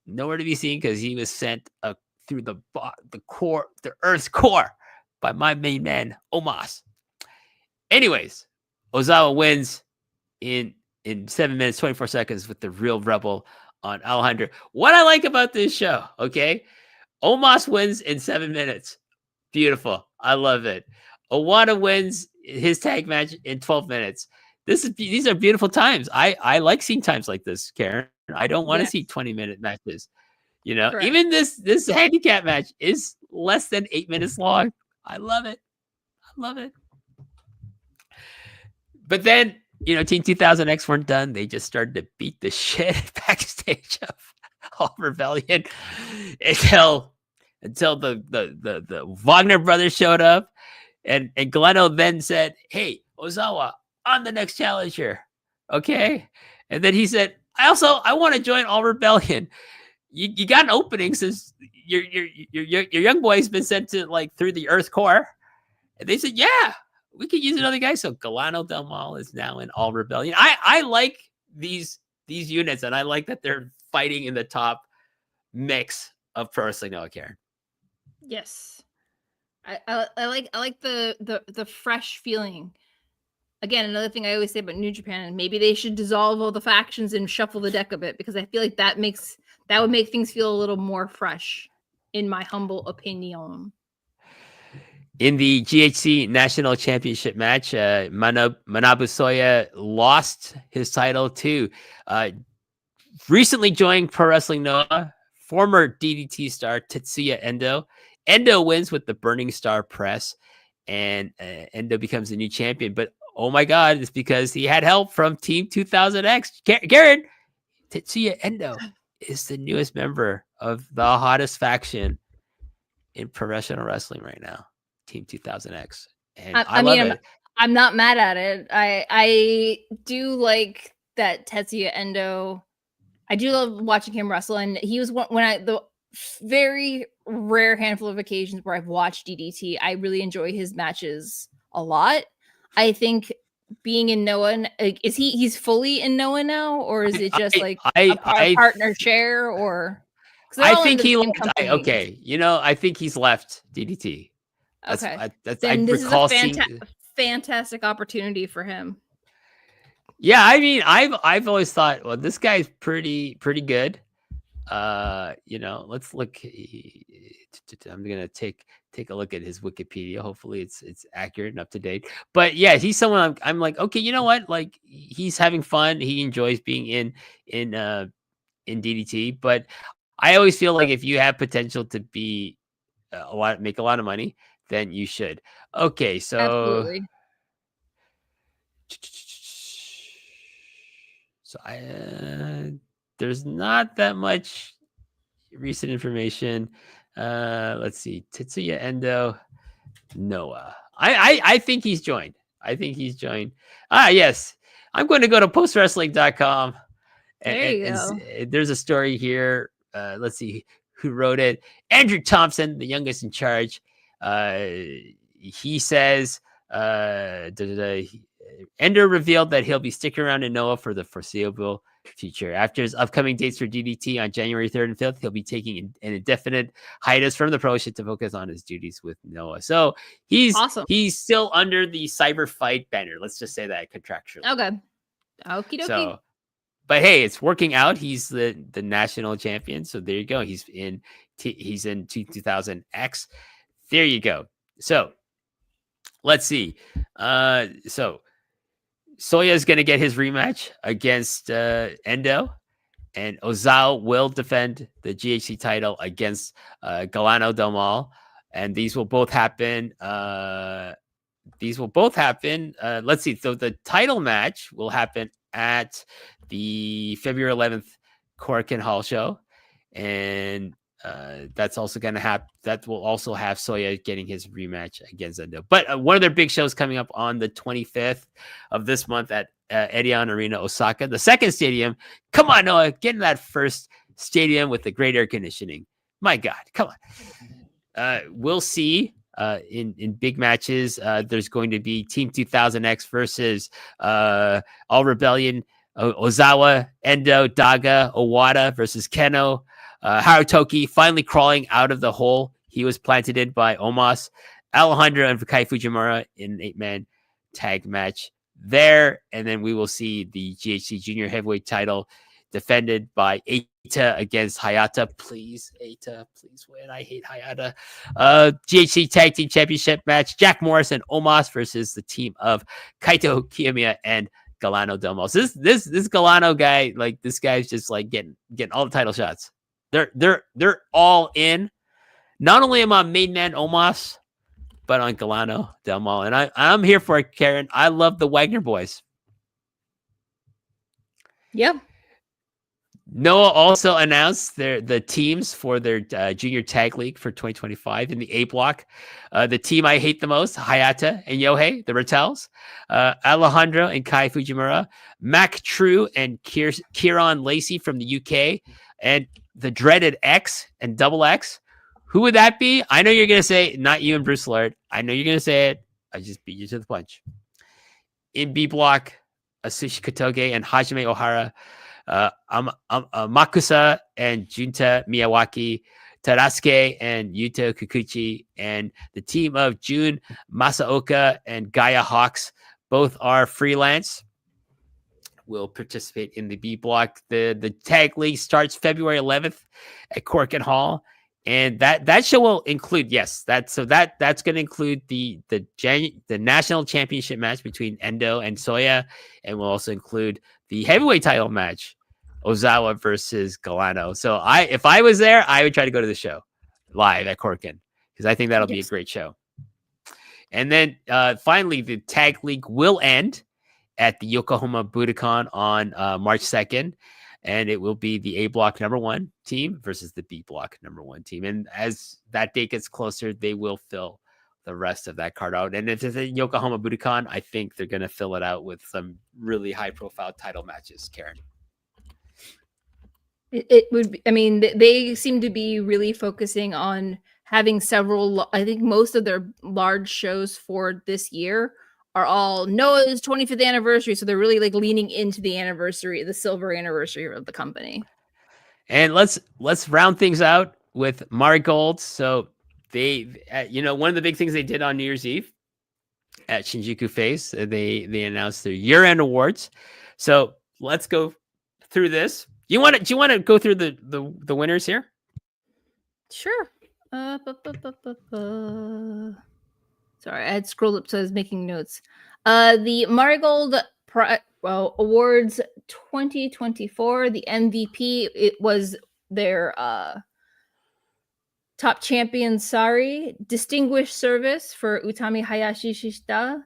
nowhere to be seen because he was sent through the Earth's core by my main man, Omos. Anyways, Ozawa wins in 7 minutes, 24 seconds with the real rebel on Alejandro. What I like about this show, okay? Omos wins in 7 minutes. Beautiful. I love it. Owada wins his tag match in 12 minutes. These are beautiful times. I like seeing times like this, Karen. I don't want to see 20-minute matches. Correct. Even this handicap match is less than 8 minutes long. I love it. But then, Team 2000X weren't done. They just started to beat the shit backstage of All Rebellion until until the Wagner brothers showed up, and Galeno then said, "Hey, Ozawa, I'm the next challenger." Okay, and then he said, I want to join All Rebellion. You got an opening since your young boy's been sent to like through the Earth Core, and they said, yeah, we could use another guy. So Galeno Del Mal is now in All Rebellion. I like these units, and I like that they're fighting in the top mix of Pro Wrestling Noah, Karen. Yes, I like the fresh feeling. Again, another thing I always say about New Japan, maybe they should dissolve all the factions and shuffle the deck a bit, because I feel like that would make things feel a little more fresh, in my humble opinion. In the GHC National Championship match, Manabu Soya lost his title to recently joined Pro Wrestling Noah, former DDT star Tetsuya Endo. Endo wins with the Burning Star Press, and Endo becomes the new champion. But oh my God, it's because he had help from Team 2000X. Karen, Tetsuya Endo is the newest member of the hottest faction in professional wrestling right now, Team 2000X. And I love it. I'm not mad at it. I do like that Tetsuya Endo. I do love watching him wrestle, and he was the very rare handful of occasions where I've watched DDT. I really enjoy his matches a lot. I think being in Noah, is he's fully in Noah now, or is it just a partner share? Or I think he okay. I think he's left DDT. Okay, then this is a fantastic opportunity for him. Yeah, I mean, I've always thought, well, this guy's pretty good. Let's look. I'm gonna take a look at his Wikipedia. Hopefully it's accurate and up to date. But yeah, he's someone I'm like, okay, you know what? Like, he's having fun. He enjoys being in DDT. But I always feel like if you have potential to be make a lot of money, then you should. Okay, so absolutely. So there's not that much recent information. Let's see. Tetsuya Endo, Noah. I think he's joined. Yes. I'm going to go to postwrestling.com. And there's a story here. Let's see who wrote it. Andrew Thompson, the youngest in charge. He says, Ender revealed that he'll be sticking around in Noah for the foreseeable future. After his upcoming dates for DDT on January 3rd and 5th, he'll be taking an indefinite hiatus from the promotion to focus on his duties with Noah. So he's awesome. He's still under the Cyber Fight banner. Let's just say that contractually. Okay. Okie dokie. So, but hey, it's working out. He's the national champion. So there you go. He's in 2000X. There you go. So let's see. So Soya is going to get his rematch against Endo, and Ozawa will defend the GHC title against Galeno Del Mal, and these will both happen. Let's see. So the title match will happen at the February 11th Korakuen Hall show, and that's also going to happen. That will also have Soya getting his rematch against Endo. But one of their big shows coming up on the 25th of this month at Edion Arena, Osaka, the second stadium. Come on, Noah, get in that first stadium with the great air conditioning. My God, come on. We'll see in big matches. There's going to be Team 2000X versus All Rebellion, Ozawa, Endo, Daga, Owada versus Keno. Harutoki finally crawling out of the hole he was planted in by Omos. Alejandro and Kai Fujimura in an 8-man tag match there. And then we will see the GHC Junior Heavyweight title defended by Eita against Hayata. Please, Eita, please win. I hate Hayata. GHC Tag Team Championship match. Jack Morris and Omos versus the team of Kaito Kiyomiya and Galeno Del Mal. So this Galeno guy, like, this guy's just like getting all the title shots. They're all in. Not only am I main man Omos, but on Galeno Del Mal, and I'm here for it, Karen. I love the Wagner boys. Yep. Noah also announced the teams for their junior tag league for 2025 in the A block. The team I hate the most, Hayata and Yohei, the Rattels, Alejandro and Kai Fujimura, Mac True and Kieran Lacey from the UK, and the dreaded X and Double X. Who would that be? I know you're going to say, not you and Bruce Lord. I know you're going to say it. I just beat you to the punch. In B block, Asushi Kotoge and Hajime Ohara, Makusa and Junta Miyawaki, Tadasuke and Yuto Kikuchi, and the team of Jun Masaoka and Gaia Hawks, both are freelance, will participate in the B block. The tag league starts February 11th at Cork and Hall. And that show will include, that's going to include the national championship match between Endo and Soya, and will also include the heavyweight title match, Ozawa versus Galano. So if I was there, I would try to go to the show live at Corkin, because I think that'll be a great show. And then finally, the tag league will end at the Yokohama Budokan on March 2nd. And it will be the A block number 1 team versus the B block number 1 team. And as that date gets closer, they will fill the rest of that card out. And if it's a Yokohama Budokan, I think they're going to fill it out with some really high profile title matches, Karen. It would be, I mean, they seem to be really focusing on having several, I think most of their large shows for this year are all Noah's 25th anniversary. So they're really like leaning into the anniversary, the silver anniversary of the company. And let's round things out with Marigold. So they, one of the big things they did on New Year's Eve at Shinjuku Face, they announced their year-end awards. So let's go through this. Do you want to go through the winners here? Sure. Sorry, I had scrolled up, so I was making notes. The Marigold Awards 2024, the MVP, it was their top champion, Sari. Distinguished Service for Utami Hayashi Shishita.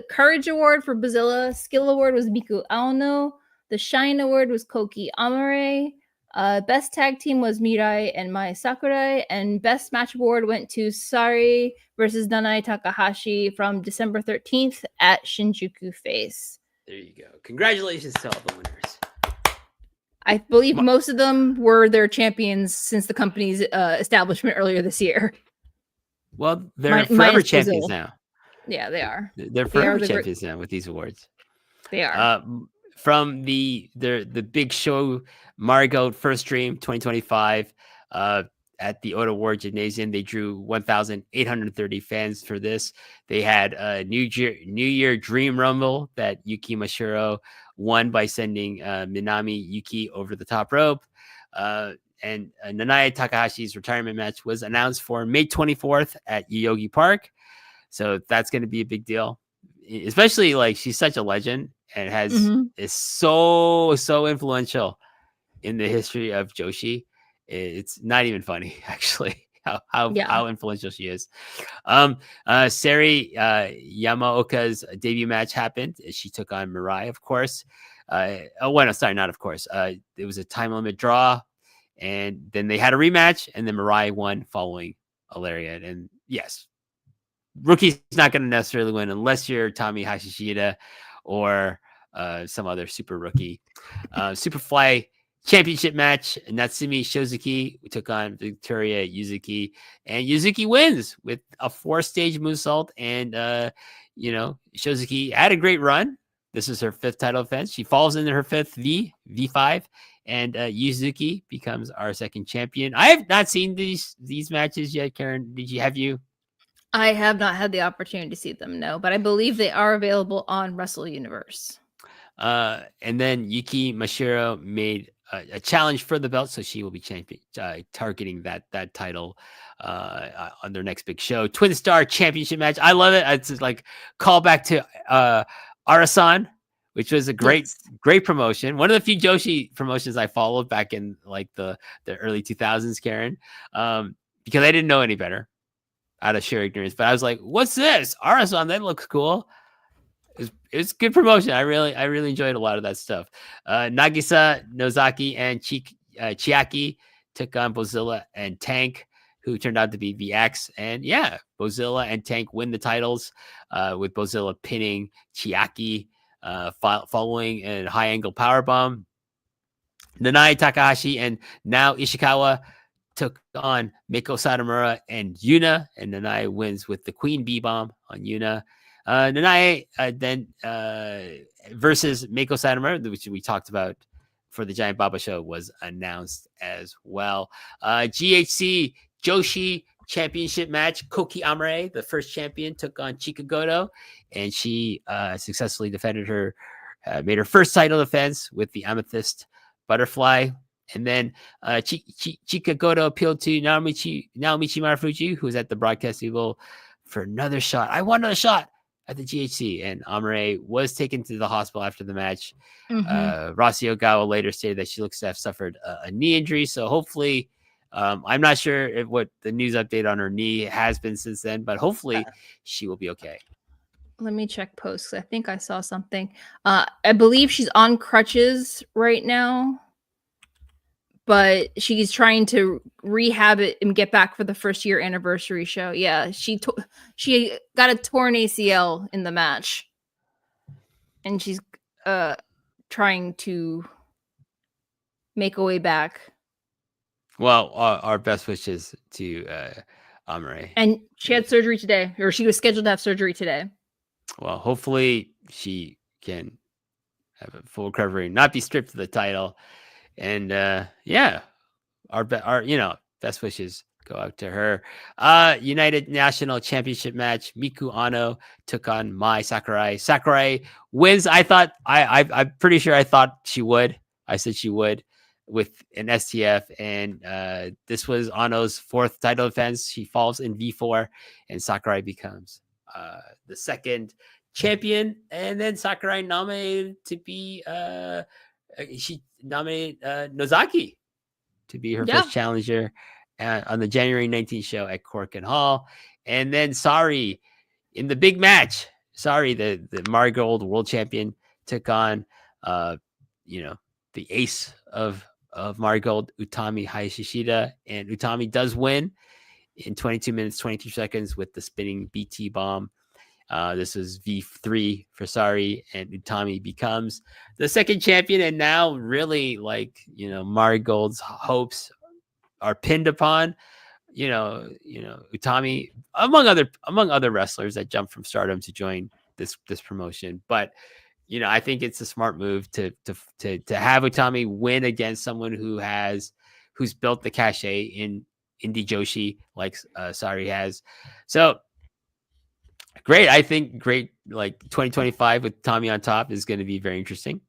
Courage Award for Bazilla. Skill Award was Miku Aono. The Shine Award was Kouki Amarei. Best Tag Team was Mirai and Mai Sakurai. And Best Match Award went to Sari versus Nanae Takahashi from December 13th at Shinjuku Face. There you go. Congratulations to all the winners. I believe most of them were their champions since the company's establishment earlier this year. Well, they're forever champions now. Yeah, they are. They're forever champions now with these awards. They are. From the big show, Marigold First Dream 2025, at the Oda War Gymnasium, they drew 1,830 fans for this. They had a New Year Dream Rumble that Yuki Mashiro won by sending Minami Yuki over the top rope. And Nanae Takahashi's retirement match was announced for May 24th at Yoyogi Park. So that's going to be a big deal, especially like she's such a legend and is so influential in the history of Joshi. It's not even funny, actually, how influential she is. Sari Yamaoka's debut match happened. She took on Mirai, of course. Not of course. It was a time limit draw, and then they had a rematch, and then Mirai won following a lariat. And yes, rookie's not going to necessarily win unless you're Tommy Hashishida or some other super rookie. Superfly championship match, Natsumi Shozuki took on Victoria Yuzuki, and Yuzuki wins with a 4-stage moonsault. And Shozuki had a great run. This is her 5th title defense. She falls into her 5th V5, and Yuzuki becomes our 2nd champion. I have not seen these matches yet, Karen. Have you? I have not had the opportunity to see them, no, but I believe they are available on Wrestle Universe. And then Yuki Mashiro made a challenge for the belt, so she will be targeting that title on their next big show. Twin Star Championship match. I love it. It's just like callback to Arasan, which was a great promotion. One of the few Joshi promotions I followed back in like the early 2000s, Karen, because I didn't know any better out of sheer ignorance. But I was like, what's this? Arasan, that looks cool. it was good promotion. I really enjoyed a lot of that stuff. Nagisa, Nozaki, and Chiaki took on Bozilla and Tank, who turned out to be VX. And yeah, Bozilla and Tank win the titles, with Bozilla pinning Chiaki, following a high angle powerbomb. Nanae, Takahashi, and now Ishikawa took on Miko Satomura and Yuna, and Nanae wins with the Queen Bee Bomb on Yuna. Nanae then versus Miko Satomura, which we talked about for the Giant Baba show, was announced as well. GHC Joshi Championship match. Kouki Amarei, the first champion, took on Chika Goto, and she successfully defended made her first title defense with the Amethyst Butterfly. And then Chika Goto appealed to Naomichi Marufuji, who was at the broadcast table, for another shot. I want another shot at the GHC. And Amarei was taken to the hospital after the match. Rossi Ogawa later stated that she looks to have suffered a knee injury. So hopefully, I'm not sure what the news update on her knee has been since then, but hopefully she will be okay. Let me check posts. I think I saw something. I believe she's on crutches right now, but she's trying to rehab it and get back for the first year anniversary show. Yeah, she got a torn ACL in the match, and she's trying to make a way back. Well, our best wishes to Amarei. And she had surgery today, or she was scheduled to have surgery today. Well, hopefully she can have a full recovery, not be stripped of the title. And yeah, our best wishes go out to her. United National Championship match. Miku Ano took on Mai Sakurai. Sakurai wins. I'm pretty sure I thought she would. I said she would with an STF. And this was Ano's fourth title defense. She falls in V4, and Sakurai becomes the second champion. And then Sakurai nominated to be she nominated Nozaki to be her first challenger on the January 19th show at Cork and Hall. And then Sari in the big match. Sari, the Marigold world champion, took on the ace of Marigold, Utami Hayashishida, and Utami does win in 22 minutes 22 seconds with the spinning BT bomb. This is V3 for Sari, and Utami becomes the second champion. And now really, Marigold's hopes are pinned upon, Utami, among other wrestlers that jumped from Stardom to join this promotion. But, I think it's a smart move to have Utami win against someone who's built the cachet in Indie Joshi like Sari has. So great. I think 2025 with Tommy on top is going to be very interesting.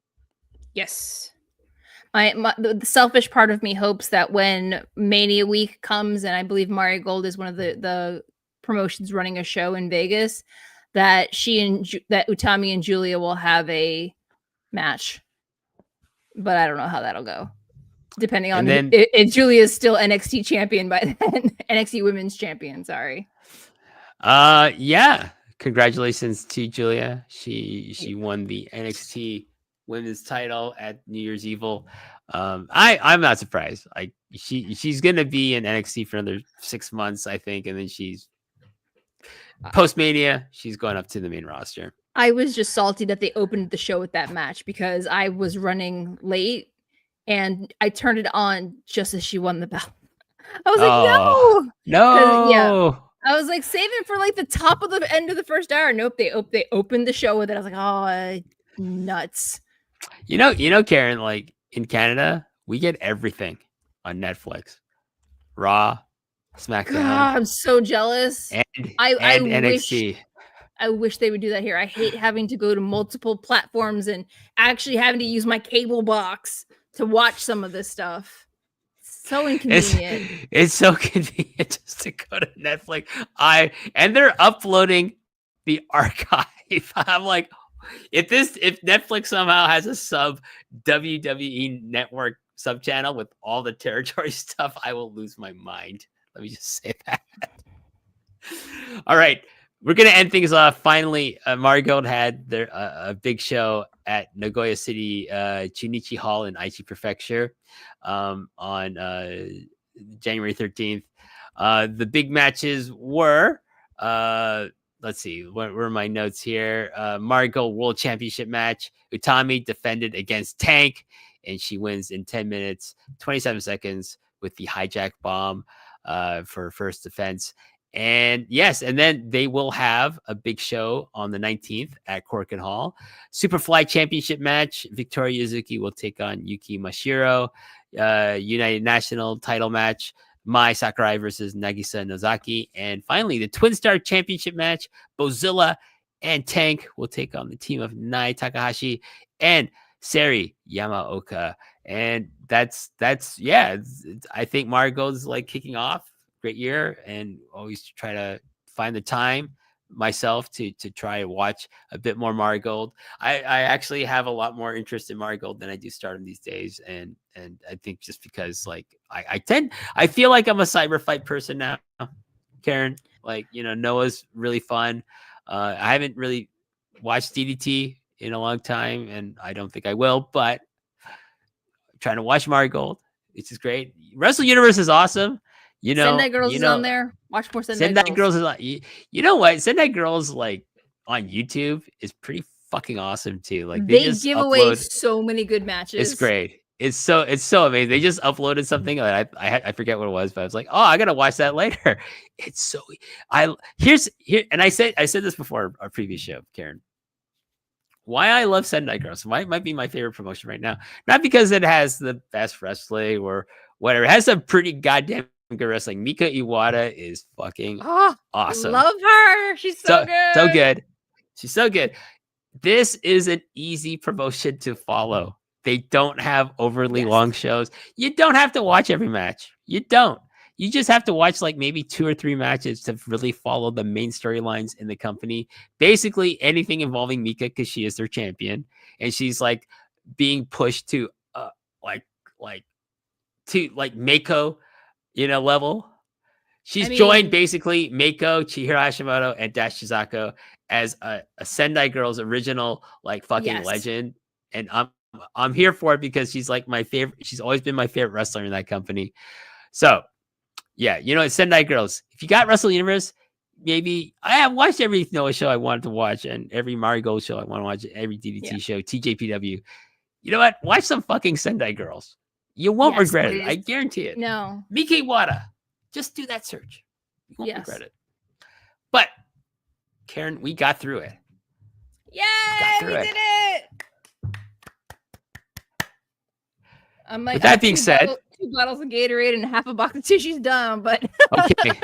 Yes. The selfish part of me hopes that when Mania Week comes, and I believe Marigold is one of the promotions running a show in Vegas, that that Utami and Giulia will have a match. But I don't know how that'll go. Depending on if Giulia is still NXT champion by then. NXT Women's Champion, sorry. Yeah. Congratulations to Giulia. She won the NXT Women's title at New Year's Evil. I'm not surprised. She's gonna be in NXT for another 6 months, I think, and then she's post-Mania, she's going up to the main roster. I was just salty that they opened the show with that match because I was running late and I turned it on just as she won the belt. I was like, no. Yeah. I was like, save it for the top of the end of the first hour. Nope, they opened the show with it. I was like, oh, nuts. Karen, in Canada, we get everything on Netflix. Raw, SmackDown. God, I'm so jealous. And NXT. I wish they would do that here. I hate having to go to multiple platforms and actually having to use my cable box to watch some of this stuff. So inconvenient. It's so convenient just to go to Netflix. And they're uploading the archive. I'm like, if Netflix somehow has a sub WWE Network sub channel with all the territory stuff, I will lose my mind. Let me just say that. All right. we're gonna end things off. Finally, Marigold had their a big show at Nagoya City Chunichi Hall in Aichi Prefecture on January 13th. The big matches were let's see, what were my notes here? Marigold World Championship match. Utami defended against Tank, and she wins in 10 minutes, 27 seconds with the hijack bomb for first defense. And yes, and then they will have a big show on the 19th at Corkin Hall. Superfly Championship match. Victoria Yuzuki will take on Yuki Mashiro. United National title match. Mai Sakurai versus Nagisa Nozaki. And finally, the Twin Star Championship match. Bozilla and Tank will take on the team of Nai Takahashi and Seri Yamaoka. And that's yeah. I think Marigold's like kicking off. Great year, and always try to find the time myself to try and watch a bit more Marigold. I actually have a lot more interest in Marigold than I do Stardom these days, and I think just because like I feel like I'm a cyber fight person now, Karen. Like, you know, Noah's really fun. I haven't really watched DDT in a long time, and I don't think I will, but I'm trying to watch Marigold. It's just great. Wrestle Universe is awesome. You know, Sendai Girls is on there. Watch more Sendai Girls is on. You know what? Sendai Girls like on YouTube is pretty fucking awesome too. Like they just give away so many good matches. It's great. It's so amazing. They just uploaded something. I forget what it was, but I was like, oh, I gotta watch that later. It's so here, and I said this before our previous show, Karen. Why I love Sendai Girls. Might be my favorite promotion right now. Not because it has the best wrestling or whatever. It has some pretty goddamn good wrestling. Mika Iwata is fucking awesome. Love her. She's so good. So good. She's so good. This is an easy promotion to follow. They don't have overly long shows. You don't have to watch every match. You don't. You just have to watch like maybe 2 or 3 matches to really follow the main storylines in the company. Basically anything involving Mika, because she is their champion, and she's like being pushed to Mako, level. She's joined basically Mako, Chihiro Hashimoto, and Dash Chizako as a Sendai Girls original legend, and I'm here for it because she's like my favorite. She's always been my favorite wrestler in that company. So yeah, it's Sendai Girls. If you got Wrestle Universe, maybe I have watched every Noah show I wanted to watch and every Marigold show I want to watch, every DDT show, TJPW. You know what? Watch some fucking Sendai Girls. You won't regret it. I guarantee it. No. Mika Iwata. Just do that search. You won't regret it. But, Karen, we got through it. Yay! We did it! With that being said, 2 bottles of Gatorade and half a box of tissues done, but okay.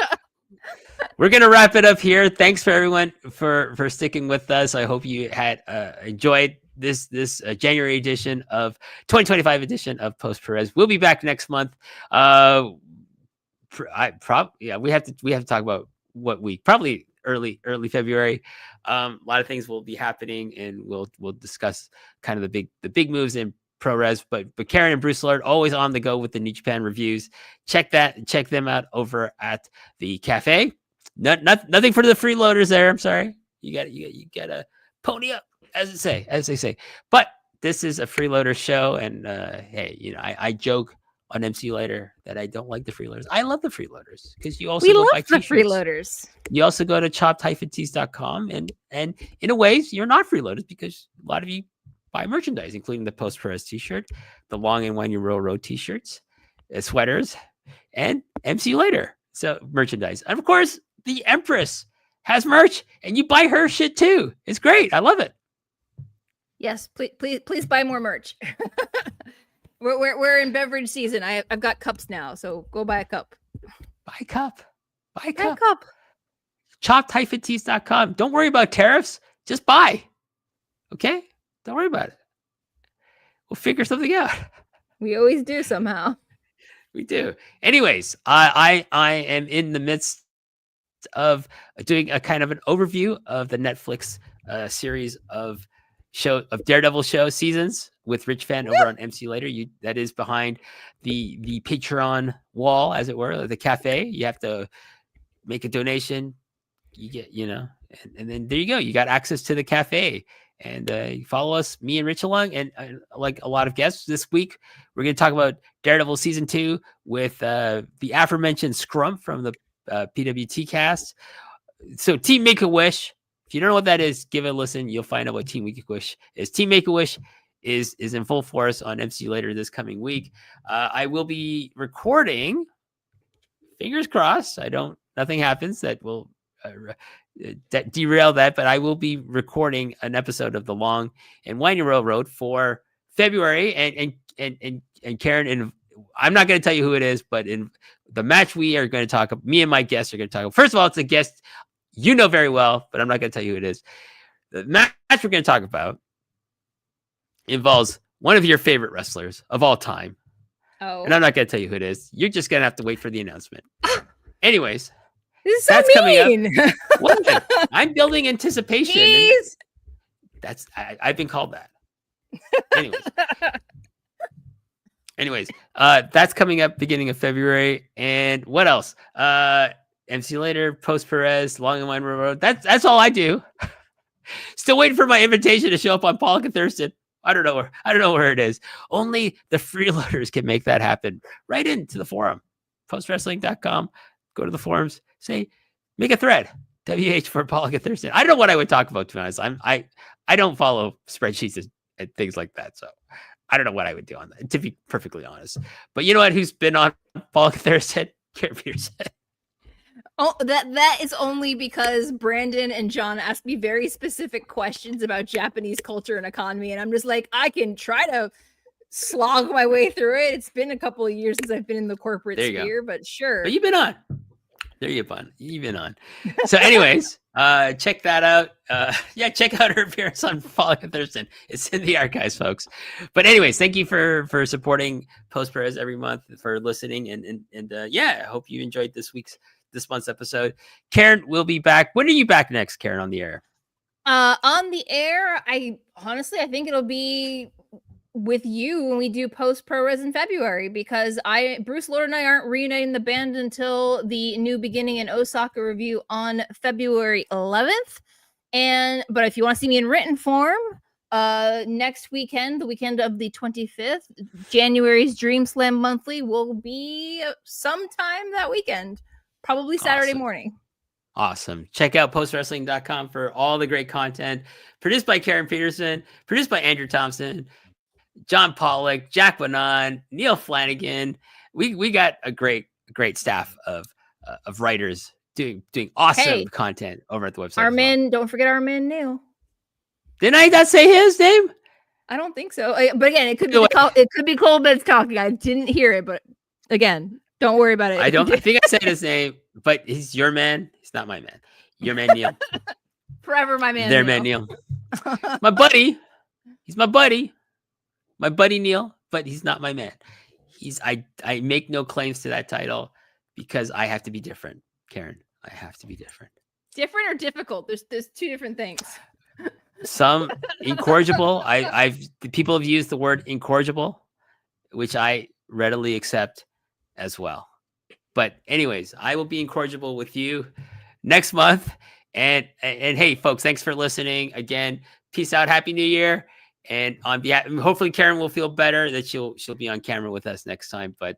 We're gonna wrap it up here. Thanks for everyone for sticking with us. I hope you had enjoyed this January edition of 2025 edition of Post Perez. We'll be back next month. We have to talk about what week, probably early February. A lot of things will be happening, and we'll discuss kind of the big moves in ProRes. But Karen and Bruce Lord always on the go with the New Japan reviews. Check them out over at the cafe. Nothing for the freeloaders there. I'm sorry. You gotta pony up, as they say. But this is a freeloader show, and hey, I joke on MC Later that I don't like the freeloaders. I love the freeloaders because you also love the freeloaders. You also go to chopped-tees.com, and in a way you're not freeloaders because a lot of you buy merchandise, including the Post Perez t-shirt, the Long and Winding Railroad t-shirts, sweaters, and MC Later merchandise. And of course, the Empress has merch, and you buy her shit too. It's great. I love it. Yes, please buy more merch. We're in beverage season. I've got cups now, so go buy a cup. Buy a cup. Chopped-tees.com. Don't worry about tariffs. Just buy. Okay? Don't worry about it. We'll figure something out. We always do somehow. We do. Anyways, I am in the midst of doing a kind of an overview of the Netflix series of Daredevil show seasons with Rich Fan over on MC Later. That is behind the Patreon wall, as it were, the cafe. You have to make a donation, you get, and then there you go. You got access to the cafe. And you follow us, me and Rich along, and like a lot of guests this week, we're going to talk about Daredevil Season 2 with the aforementioned Scrum from the PWT cast. So Team Make-A-Wish, if you don't know what that is, give it a listen. You'll find out what Team Make-A-Wish is. Team Make-A-Wish is in full force on MC later this coming week. I will be recording, fingers crossed, nothing happens that will derail that, but I will be recording an episode of the Long and Winding Railroad for February, and Karen, and I'm not going to tell you who it is, but in the match we are going to talk about, me and my guests are going to talk about. First of all, it's a guest you know very well, but I'm not going to tell you who it is. The match we're going to talk about involves one of your favorite wrestlers of all time. Oh, and I'm not going to tell you who it is. You're just going to have to wait for the announcement. Anyways, this is so that's mean. Coming up. What? I'm building anticipation. I've been called that. Anyways, that's coming up beginning of February. And what else? MC later, post Perez, Long and Wine Road. That's all I do. Still waiting for my invitation to show up on Park and Thurston. I don't know where it is. Only the freeloaders can make that happen. Right into the forum, postwrestling.com. Go to the forums. Say, make a thread. WH for Park and Thurston. I don't know what I would talk about, to be honest. I don't follow spreadsheets and things like that, so I don't know what I would do on that, to be perfectly honest. But you know what? Who's been on Park and Thurston? Karen Peterson. Oh, that is only because Brandon and John asked me very specific questions about Japanese culture and economy, and I'm just like, I can try to slog my way through it. It's been a couple of years since I've been in the corporate sphere, but sure. But you've been on. There you've been on. So anyways, check that out. Check out her appearance on Park and Thurston. It's in the archives, folks. But anyways, thank you for supporting Post Perez every month, for listening, and I hope you enjoyed this month's episode. Karen will be back. When are you back next, Karen, on the air? On the air, I think it'll be with you when we do Post Perez in February, because Bruce Lord and I aren't reuniting the band until the New Beginning in Osaka review on February 11th. But if you want to see me in written form, next weekend, the weekend of the 25th, January's Dream Slam Monthly will be sometime that weekend. Probably Saturday morning. Awesome. Check out postwrestling.com for all the great content. Produced by Karen Peterson, produced by Andrew Thompson, John Pollock, Jack Bonan, Neil Flanagan. We got a great staff of writers doing awesome content over at the website. Don't forget our man Neil. Didn't I not say his name? I don't think so. But again, it could be Cole Bed's talking. I didn't hear it, but again, don't worry about it. I think I said his name, but he's your man. He's not my man. Your man, Neil. Forever my man. Their man, Neil. My buddy. He's my buddy. My buddy, Neil, but he's not my man. I make no claims to that title because I have to be different, Karen. I have to be different. Different or difficult? There's two different things. Some incorrigible. People have used the word incorrigible, which I readily accept as well. But anyways, I will be incorrigible with you next month. And hey, folks, thanks for listening again. Peace out. Happy New Year. And on behalf, hopefully Karen will feel better, that she'll be on camera with us next time. But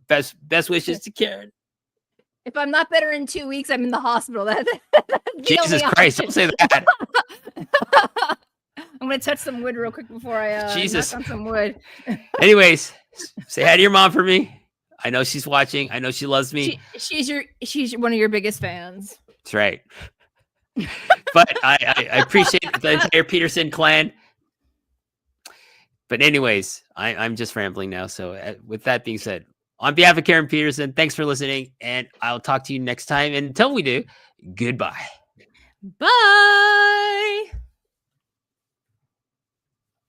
best wishes to Karen. If I'm not better in 2 weeks, I'm in the hospital. Jesus Christ, don't say that. I'm gonna touch some wood real quick before I knock on some wood. Anyways, say hi to your mom for me. I know she's watching. I know she loves me. She's one of your biggest fans. That's right. But I appreciate the entire Peterson clan. But anyways, I'm just rambling now. So with that being said, on behalf of Karen Peterson, thanks for listening, and I'll talk to you next time. And until we do, goodbye. Bye.